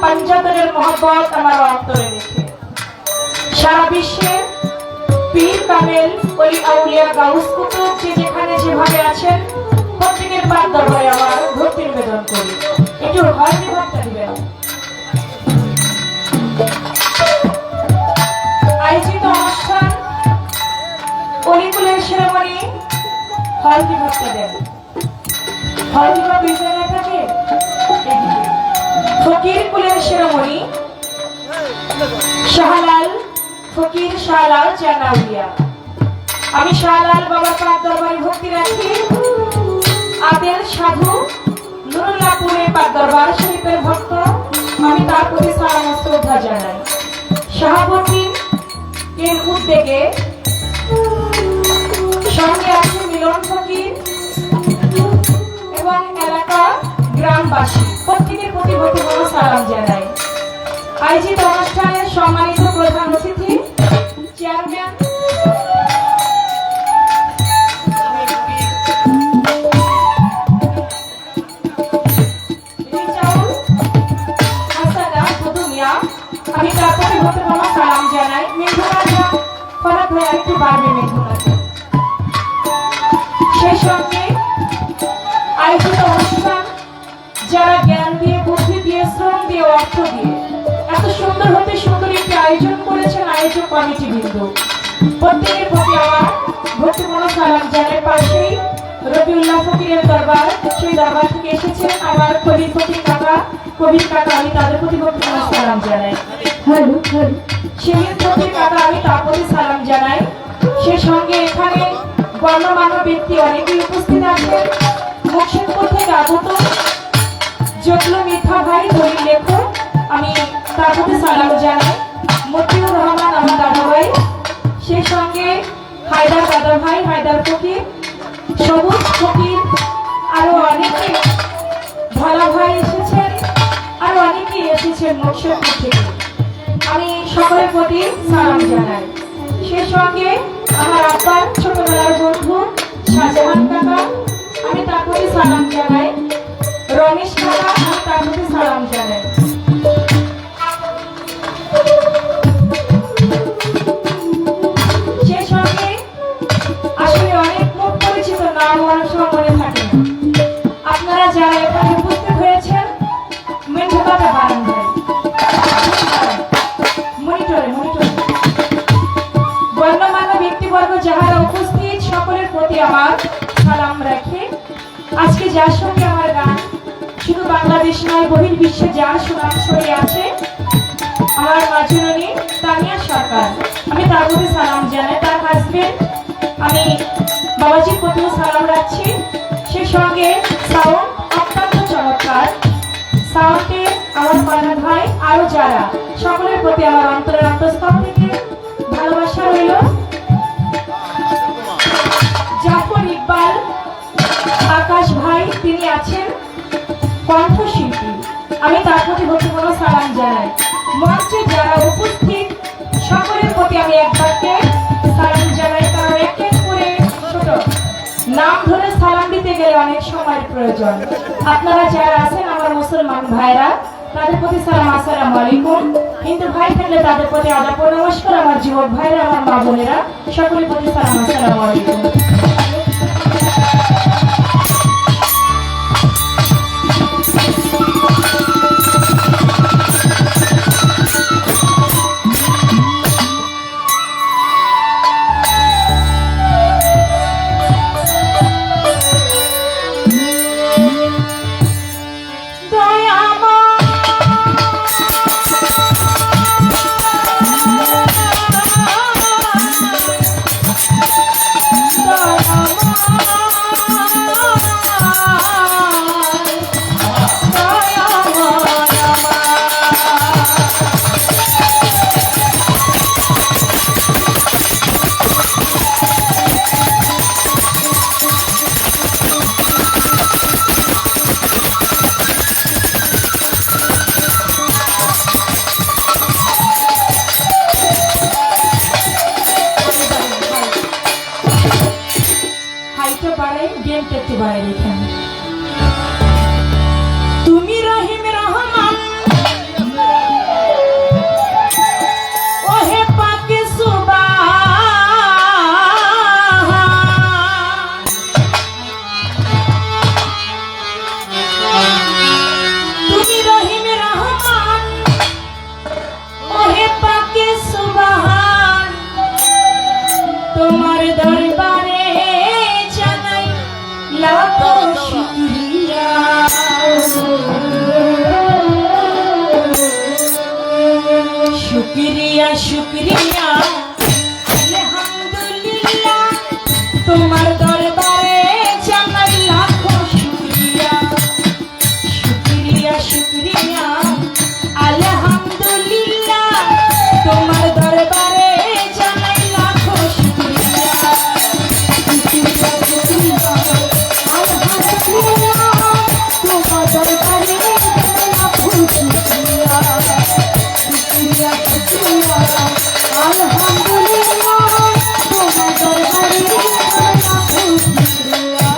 Speaker 4: পাঞ্জাতনের মহব্বত আমার অন্তরে রেখে সারা বিশ্বের পীর কামেল ওলি আউলিয়া গাউস কুতুব যে যেখানে যেভাবে আছেন প্রত্যেকের পাক দরবারে আমার ভক্তি নিবেদন করি। একটু হয় বিভাগটা দিবেন। আয়োজিত অনুষ্ঠান অলিকুলের শিরোমণি হল বিভাগটা দেন। হল বিভাগ বিষয় থাকে ফকির কুলের শিরোমণি শাহলাল ফকির শাহলাল জানাউলিয়া। আমি শাহলাল বাবার পাক দরবারে ভক্তি রাখি। আদের সাধু নুরুল্লাহপুরের পাক দরবার শরীফের ভক্ত, আমি তার প্রতি সালাম ও শ্রদ্ধা জানাই। শাহাবুদ্দিন এর উদ্যোগে সঙ্গে আছে মিলন ফকির এবং এলাকা গ্রামবাসী প্রত্যেকের প্রতি ভক্তিপূর্ণ সালাম জানাই। আয়োজিত অনুষ্ঠানের সম্মানিত প্রধান অতিথি চেয়ারম্যান আমি তার প্রতি ভক্তিপূর্ণ সালাম জানাই। মেঘনাথ ফরাদ ভাই একটু বাড়বে মেঘনাথ। সেই সঙ্গে আয়োজিত অনুষ্ঠান যারা জ্ঞান দিয়ে বুদ্ধি দিয়ে শ্রম দিয়ে অর্থ দিয়ে এত সুন্দর হতে সুন্দর একটি আয়োজন করেছেন আয়োজক কমিটি বৃন্দ, প্রত্যেকের প্রতি আমার ভক্তিপূর্ণ সালাম জানাই। পাশেই রবিউল্লাহ ফকিরের দরবার, সেই দরবার থেকে এসেছেন আমার কবির ফকির কাকা, কবির কাকা, আমি তাদের প্রতি ভক্তিপূর্ণ সালাম জানাই। সেই ফকির কাকা, আমি তার প্রতি সালাম জানাই। সে সঙ্গে এখানে গণ্যমান্য ব্যক্তি অনেকেই উপস্থিত আছেন। মুর্শিদপুর থেকে আগত জগলু মিথা ভাই দলিল লেখক, আমি তার প্রতি সালাম জানাই। মতিউর রহমান আমার দাদা ভাই, সেই সঙ্গে হায়দার দাদা ভাই, হায়দার ফকির, সবুজ ফকির, আরো অনেকে ধলা ভাই এসেছেন, আরো অনেকেই এসেছেন মুর্শিদপুর থেকে। আমি সকলের প্রতি সালাম জানাই। সে সঙ্গে আমার আব্বার ছোটবেলার বন্ধু শাহজাহান কাকা, আমি তার প্রতি সালাম জানাই। রমেশ কাকা, আমি তার প্রতি সালাম জানাই। সে সঙ্গে আসলে অনেক মুখ পরিচিত নাম অনেক সময় মনে থাকে না। আপনারা যারা এখানে উপস্থিত হয়েছেন মেঠো কাকা বারান ভাই, মনিটরে গণ্যমান্য ব্যক্তিবর্গ যাহারা উপস্থিত সকলের প্রতি আমার সালাম রাখে। আজকে যার সঙ্গে আমার গান শুধু বাংলাদেশ নয় বহির্বিশ্বে যার সুনাম ছড়িয়ে আছে, আমার মাজুরনী তানিয়া সরকার, আমি তার প্রতি সালাম জানাই। তার হাজবেন্ড আমি বাবাজির প্রতিও সালাম রাখছি। সে সঙ্গে সাউন্ড অত্যন্ত চমৎকার, সাউন্ডে আমার ফারহাদ ভাই, আরো যারা সকলের প্রতি আমার অন্তরের অন্তঃস্থল থেকে ভালোবাসা রইল। জাফর ইকবাল আকাশ ভাই, তিনি আছেন কণ্ঠশিল্পী, আমি তার প্রতি ভক্তিপূর্ণ সালাম জানাই। মঞ্চে যারা উপস্থিত সকলের প্রতি আমি একবারকে সালাম জানাই, কারণ এক এক করে ছোট নাম ধরে সালাম দিতে গেলে অনেক সময়ের প্রয়োজন। আপনারা যারা আছেন আমার মুসলমান ভাইরা, তাদের প্রতি সালাম, আসসালামু আলাইকুম। হিন্দু ভাই থাকলে তাদের প্রতি আদাব ও নমস্কার। আমার যুবক ভাইরা, আমার মা বোনেরা, সকলের প্রতি সালাম, আসসালামু আলাইকুম। একটু বাড়াই দেখেন। তুমি রহিম রহমান ওহে পাকে সুবহান, তুমি রহিম রহমান ওহে পাকে সুবহান, তোমার দরবারে জানাই লাখো শুকরিয়া। শুকরিয়া শুকরিয়া আলহামদুলিল্লাহ, তোমার দরবারে জানাই লাখো শুকরিয়া। শুকরিয়া শুকরিয়া আলহামদুলিল্লাহ, তোমার দরবারে জানাই লাখো শুকরিয়া। শুকরিয়া শুকরিয়া আলহামদুলিল্লাহ, তোমার দরবারে জানাই লাখো শুকরিয়া। শুকরিয়া শুকরিয়া আলহামদুলিল্লাহ, তোমার দরবারে জানাই লাখো শুকরিয়া।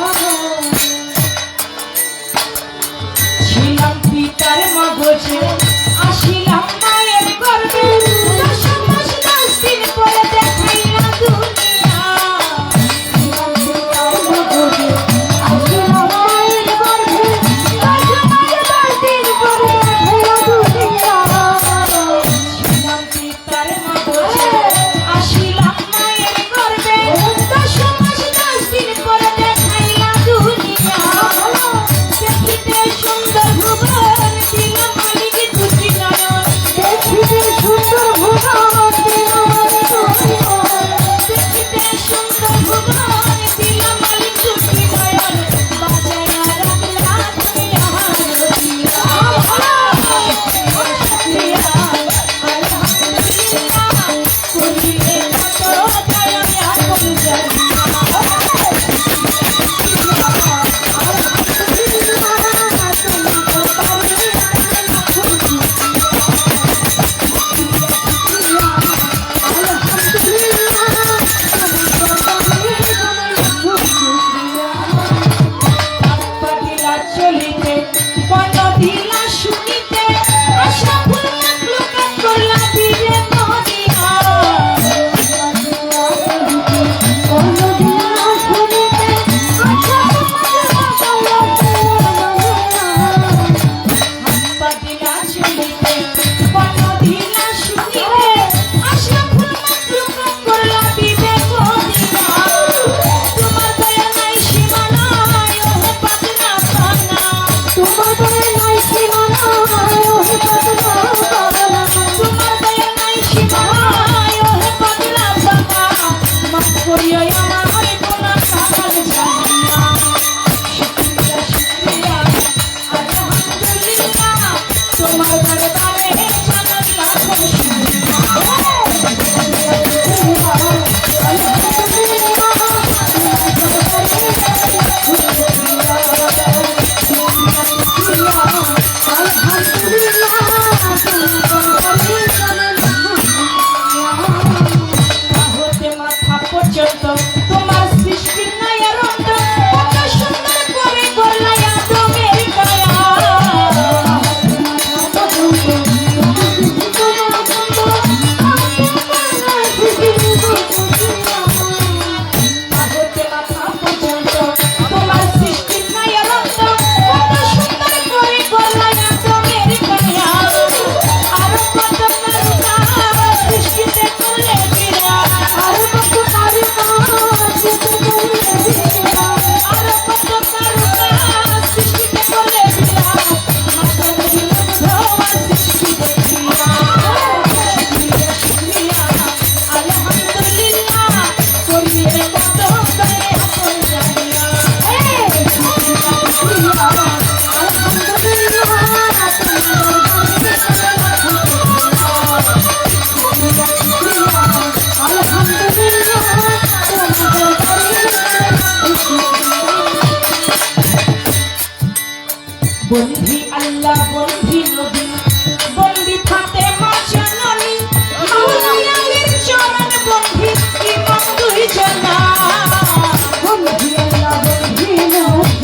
Speaker 4: ছিলাম পিতার মগজে আসিলাম মায়ের গর্ভে, 10 মাস 10 দিন পরে দেখাইলা দুনিয়া। ছিলাম পিতার মগজে আসিলাম মায়ের গর্ভে, 10 মাস 10 দিন পরে দেখাইলা দুনিয়া। ছিলাম পিতার মগজে আসিলাম মায়ের গর্ভে, 10 মাস 10 দিন পরে দেখাইলা দুনিয়া। দেখিতে সুন্দর ভুবন দিলাম মালিক দুটি নয়ন, দেখিতে সুন্দর ভুবন দিলাম মালিক দুটি নয়ন, দেখিতে সুন্দর ভুবন দিলাম মালিক দুটি নয়ন। বাঁচাইয়া রাখলা তুমি আমার রতিয়া। শুকরিয়া আলহামদুলিল্লাহ, করিলে কত দয়া আপন জানিয়া। চলিতে পদ দিলা শুনিতে, আশা ফুল মাকলুকাত করলা দিলে মদিনা। পদ দিলা শুনিতে আশা ফুল দিলা চলিতে পদ দিলা শুনিতে, আশা ফুল মাকলুকাত করলা দিলে মদিনা। তোমার দয়া নাই সীমানা ওহে পাগলা পানা, তোমার দয়া নাই সীমানা ওহে পাগলা পানা, তোমার দয়া নাই সীমানা ওহে পাগলা পানা। মাফ করিও আমার গুনাহ কামাল জানিয়া। শুকরিয়া শুকরিয়া আলহামদুলিল্লাহ, তোমার দরবারে জানাই লাখো শুকরিয়া। হতে মাথা পর্যন্ত তোমার সৃষ্টির নায়ের অন্ত, কত সুন্দর করে করলা আদমের কায়া। হতে মাথা পর্যন্ত তোমার সৃষ্টির নায়ের অন্ত, কত সুন্দর করে করলা আদমের কায়া। আরো কত নারুকা সৃষ্টিতে করলে বিরাট, আরো কত নারুকা সৃষ্টিতে করলে বিরাট, আরো কত নারুকা সৃষ্টিতে করলে বিরাট। মাথার দিলাম ধোয়া সৃষ্টি দেখিয়া। শুকরিয়া শুকরিয়া আলহামদুলিল্লাহ, করিলে কত দয়া আপন জানিয়া। শুকরিয়া শুকরিয়া আলহামদুলিল্লাহ, বন্ধি আল্লাহ বন্ধি নবী বন্ধি ফাতেমা জননী, মাওলানা আলীর চরণ বন্ধি ইমাম দুই জনা। বন্ধি আল্লাহ বন্ধি নবী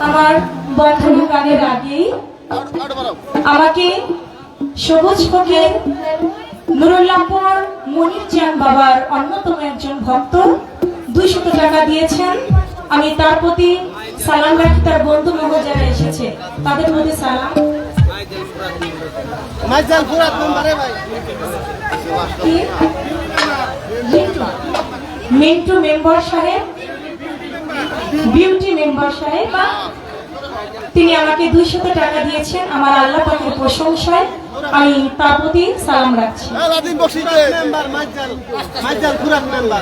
Speaker 4: আমার বন্ধন গানের আগেই আমাকে সবুজ ফকির নুরুল্লাহপুর মনির চাঁদ বাবার অন্যতম একজন ভক্ত 200 টাকা দিয়েছেন। আমি তার প্রতি সালাম রাখি। তার বন্ধু মহল যারা এসেছে তাদের প্রতি সালাম।
Speaker 5: মাইজাল ফুরাত মেম্বারে ভাই
Speaker 4: কি? মিন্টু মেম্বার সাহেব, বিউটি মেম্বার সাহেব, তিনি আমাকে 200 টাকা দিয়েছেন আমার আল্লাহ পাকের প্রশংসায়। আমি তার প্রতি সালাম রাখছি।
Speaker 2: লাদিন বসিতে
Speaker 5: মেম্বার মাইজাল ফুরাত মেম্বার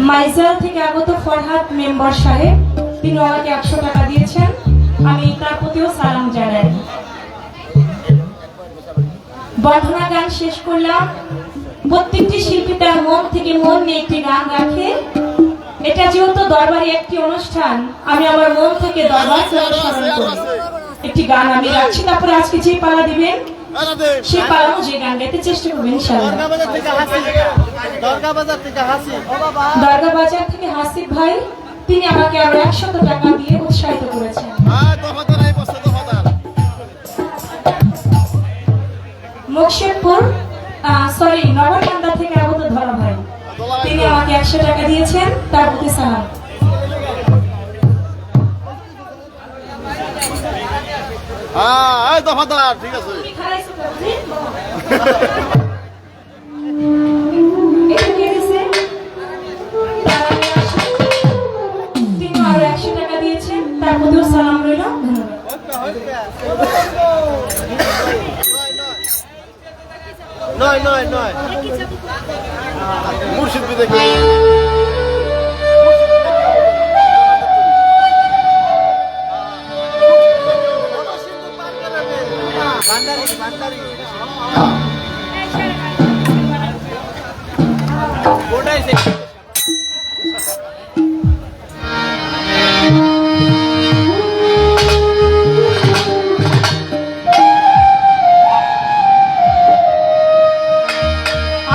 Speaker 4: মাইজাল থেকে আগত ফরহাদ মেম্বার সাহেব, তিনি আমাকে 100 টাকা দিয়েছেন। আমি তার প্রতিও সালাম জানাই। বন্ধনা গান শেষ করলাম। প্রত্যেকটি শিল্পী তার মন থেকে মন নিয়ে একটি গান রাখে। এটা যেহেতু দরবারি একটি অনুষ্ঠান, আমি আমার মন থেকে দরবার স্মরণ করি। একটি গান আমি রাখছি, তারপরে আজকে যে পালা দিবেন সেই পালা অনুযায়ী গান গাইতে চেষ্টা করবেন ইনশাআল্লাহ।
Speaker 5: দরগা বাজার থেকে হাসি
Speaker 4: দরগা বাজার থেকে হাসিব ভাই, তিনি আমাকে আরো 100 টাকা দিয়ে উৎসাহিত করেছেন। মুকশেদপুর নগরকান্দা থেকে আগত ধরা ভাই, তিনি আমাকে 100 টাকা দিয়েছেন। তার প্রতি সালাম।
Speaker 2: হ্যাঁ দফাদার ঠিক আছে।
Speaker 4: এটা কে দিছে? তিনি আরো 100 টাকা দিয়েছেন। তার প্রতিও সালাম রইল। ধন্যবাদ।
Speaker 5: নয়
Speaker 2: মুর্শিদ দেখে
Speaker 5: ভান্ডারি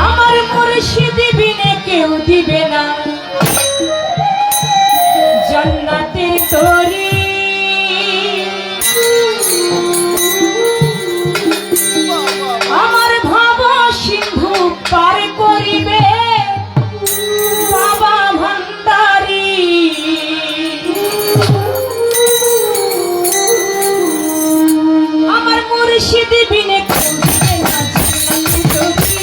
Speaker 4: আমার মুর্শিদ বিনে কেউ দিবে না জান্নাতে তোরি। আমার ভাব সিন্ধু পার করিবে বাবা ভান্ডারি। আমার মুর্শিদ বিনে কেউ দিবে না জান্নাতে তোরি।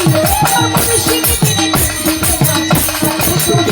Speaker 4: আমার মুর্শিদ বিনে কেউ দিবে না জান্নাতে তোরি।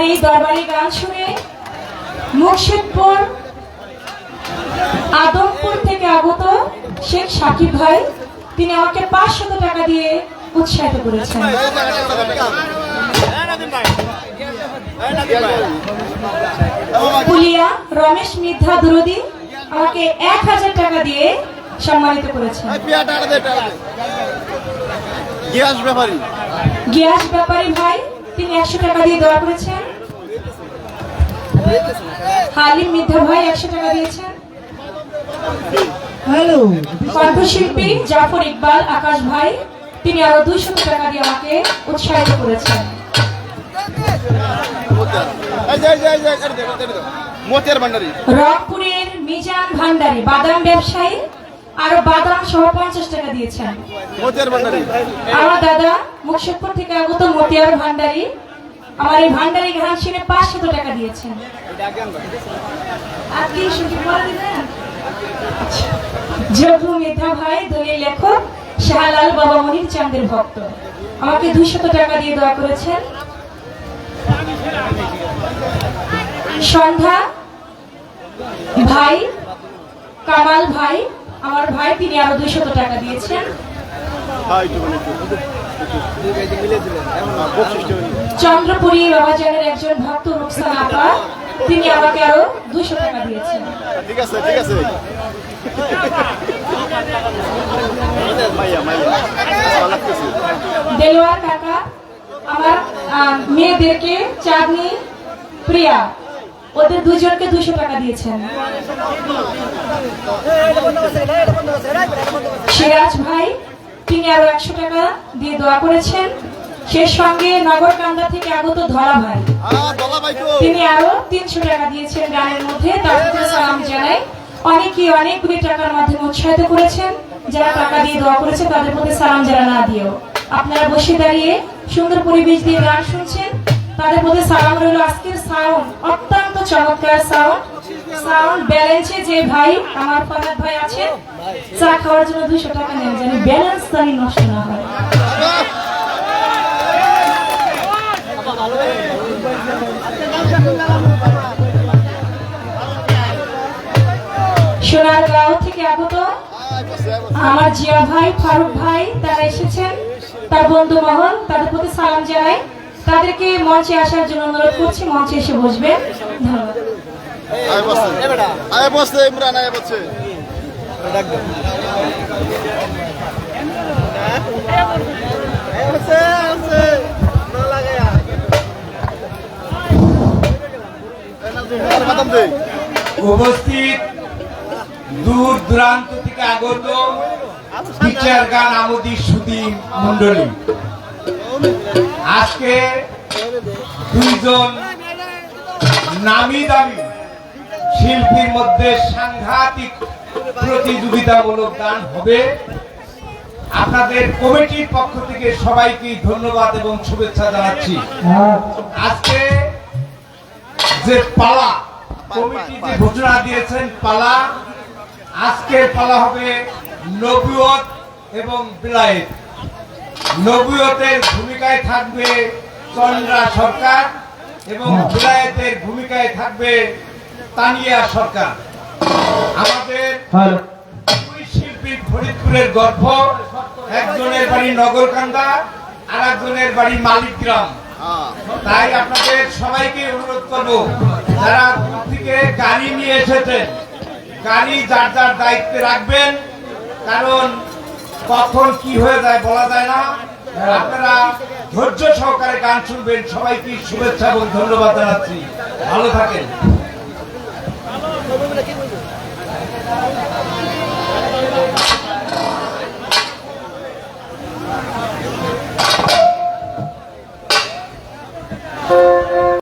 Speaker 4: এই দরবারি গান শুনে মুর্শিদপুর আদমপুর থেকে আগত শেখ সাকিব ভাই, তিনি আমাকে 500 টাকা দিয়ে উৎসাহিত করেছেন। পুলিয়া রমেশ মিথ্যা দুরুদি আমাকে 1000 টাকা দিয়ে সম্মানিত করেছেন।
Speaker 2: গ্যাস ব্যাপারী
Speaker 4: গিয়াস ব্যাপারী ভাই, তিনি 100 টাকা দিয়ে দোয়া করেছেন। হালিম মিথ্যা ভাই 100 টাকা দিয়েছেন।
Speaker 1: হ্যালো
Speaker 4: কণ্ঠশিল্পী জাফর ইকবাল আকাশ ভাই, তিনি আরো 200 টাকা দিয়ে আমাকে উৎসাহিত করেছেন।
Speaker 2: মতিয়ার ভান্ডারি
Speaker 4: রংপুরের মিজান ভান্ডারী বাদাম ব্যবসায়ী আরো বাদাম সহ 50 টাকা দিয়েছেন।
Speaker 2: মতিয়ার ভান্ডারি
Speaker 4: আমার দাদা মুর্শিদপুর থেকে আগত মতিয়ার ভান্ডারী আমার এই ভান্ডারী গান শুনে 500 টাকা দিয়েছেন। আর কি শুনতে বলে দিবেন? জগু মেধা ভাই, দলিল লেখক শাহলাল বাবা মনির চাঁদের ভক্ত, আমাকে 200 টাকা দিয়ে দোয়া করেছেন। সন্ধ্যা ভাই, কামাল ভাই আমার ভাই, তিনি আরো 200 টাকা দিয়েছেন। চন্দ্রপুরী বাবাজানের একজন ভক্ত রুকসান আপা, তিনি আমাকে আরো 200 টাকা দিয়েছেন।
Speaker 2: ঠিক আছে ঠিক আছে মাইয়া মাইয়া ভালো লাগতেছে
Speaker 4: দেলোয়ার কাকা আমার মেয়েদেরকে চাঁদনি প্রিয়া, ওদের দুজনকে 200 টাকা দিয়েছেন। সিরাজ ভাই, তিনি আরো 100 টাকা দিয়ে দোয়া করেছেন। সেই সঙ্গে নগরকান্দা থেকে আগত ধরা ভাই,
Speaker 2: দলা ভাই তো
Speaker 4: তিনি আরো 300 টাকা দিয়েছেন গানের মধ্যে, তাদেরকে সালাম জানাই। অনেকেই অনেকগুলি টাকার মাধ্যমে উৎসাহিত করেছেন। যারা টাকা দিয়ে দোয়া করেছে তাদের প্রতি সালাম যারা না দিও, আপনারা বসে দাঁড়িয়ে সুন্দর পরিবেশ দিয়ে গান শুনছেন, তাদের প্রতি সালাম রইল। আজকের সাউন্ড অত্যন্ত চমৎকার সাউন্ড ব্যালেন্সে যে ভাই আমার ফাদার ভাই আছেন, চা খাওয়ার জন্য 200 টাকা নেন, যেন ব্যালেন্স জানি নষ্ট না হয়। সোনারগাঁও থেকে আগত আমার জিয়া ভাই, ফারুক ভাই, তারা এসেছেন, তার বন্ধু মহল, তাদের প্রতি সালাম জানাই। তাদেরকে মঞ্চে আসার জন্য অনুরোধ করছি, মঞ্চে এসে বসবেন। ধন্যবাদ।
Speaker 2: আয় বসে ইমরান আয় বসে
Speaker 6: উপস্থিত দূর দূরান্ত থেকে আগত টিচার গান আমোদী সুধী মন্ডলী, আজকে দুইজন নামি দামি শিল্পীর মধ্যে সাংঘাতিক প্রতিযোগিতামূলক গান হবে। আপনাদের কমিটির পক্ষ থেকে সবাইকে ধন্যবাদ এবং শুভেচ্ছা জানাচ্ছি। আজকে যে পালা কমিটি যে ঘোষণা দিয়েছেন, পালা আজকের পালা হবে নবুয়ত এবং বিলায়েত। নবুয়তের ভূমিকায় থাকবে চন্দ্রা সরকার এবং বিলায়েতের ভূমিকায় থাকবে তানিয়া সরকার। আমাদের দুই শিল্পী ফরিদপুরের গর্ভ, একজনের বাড়ি নগরকান্দা আর একজনের বাড়ি মালিকগ্রাম। তাই আপনাদের সবাইকে অনুরোধ করব, যারা দূর থেকে গাড়ি নিয়ে এসেছেন, গাড়ি যার যার দায়িত্বে রাখবেন, কারণ কখন কি হয়ে যায় বলা যায় না। আপনারা ধৈর্য সহকারে গান শুনবেন। সবাইকে শুভেচ্ছা এবং ধন্যবাদ জানাচ্ছি। ভালো থাকেন।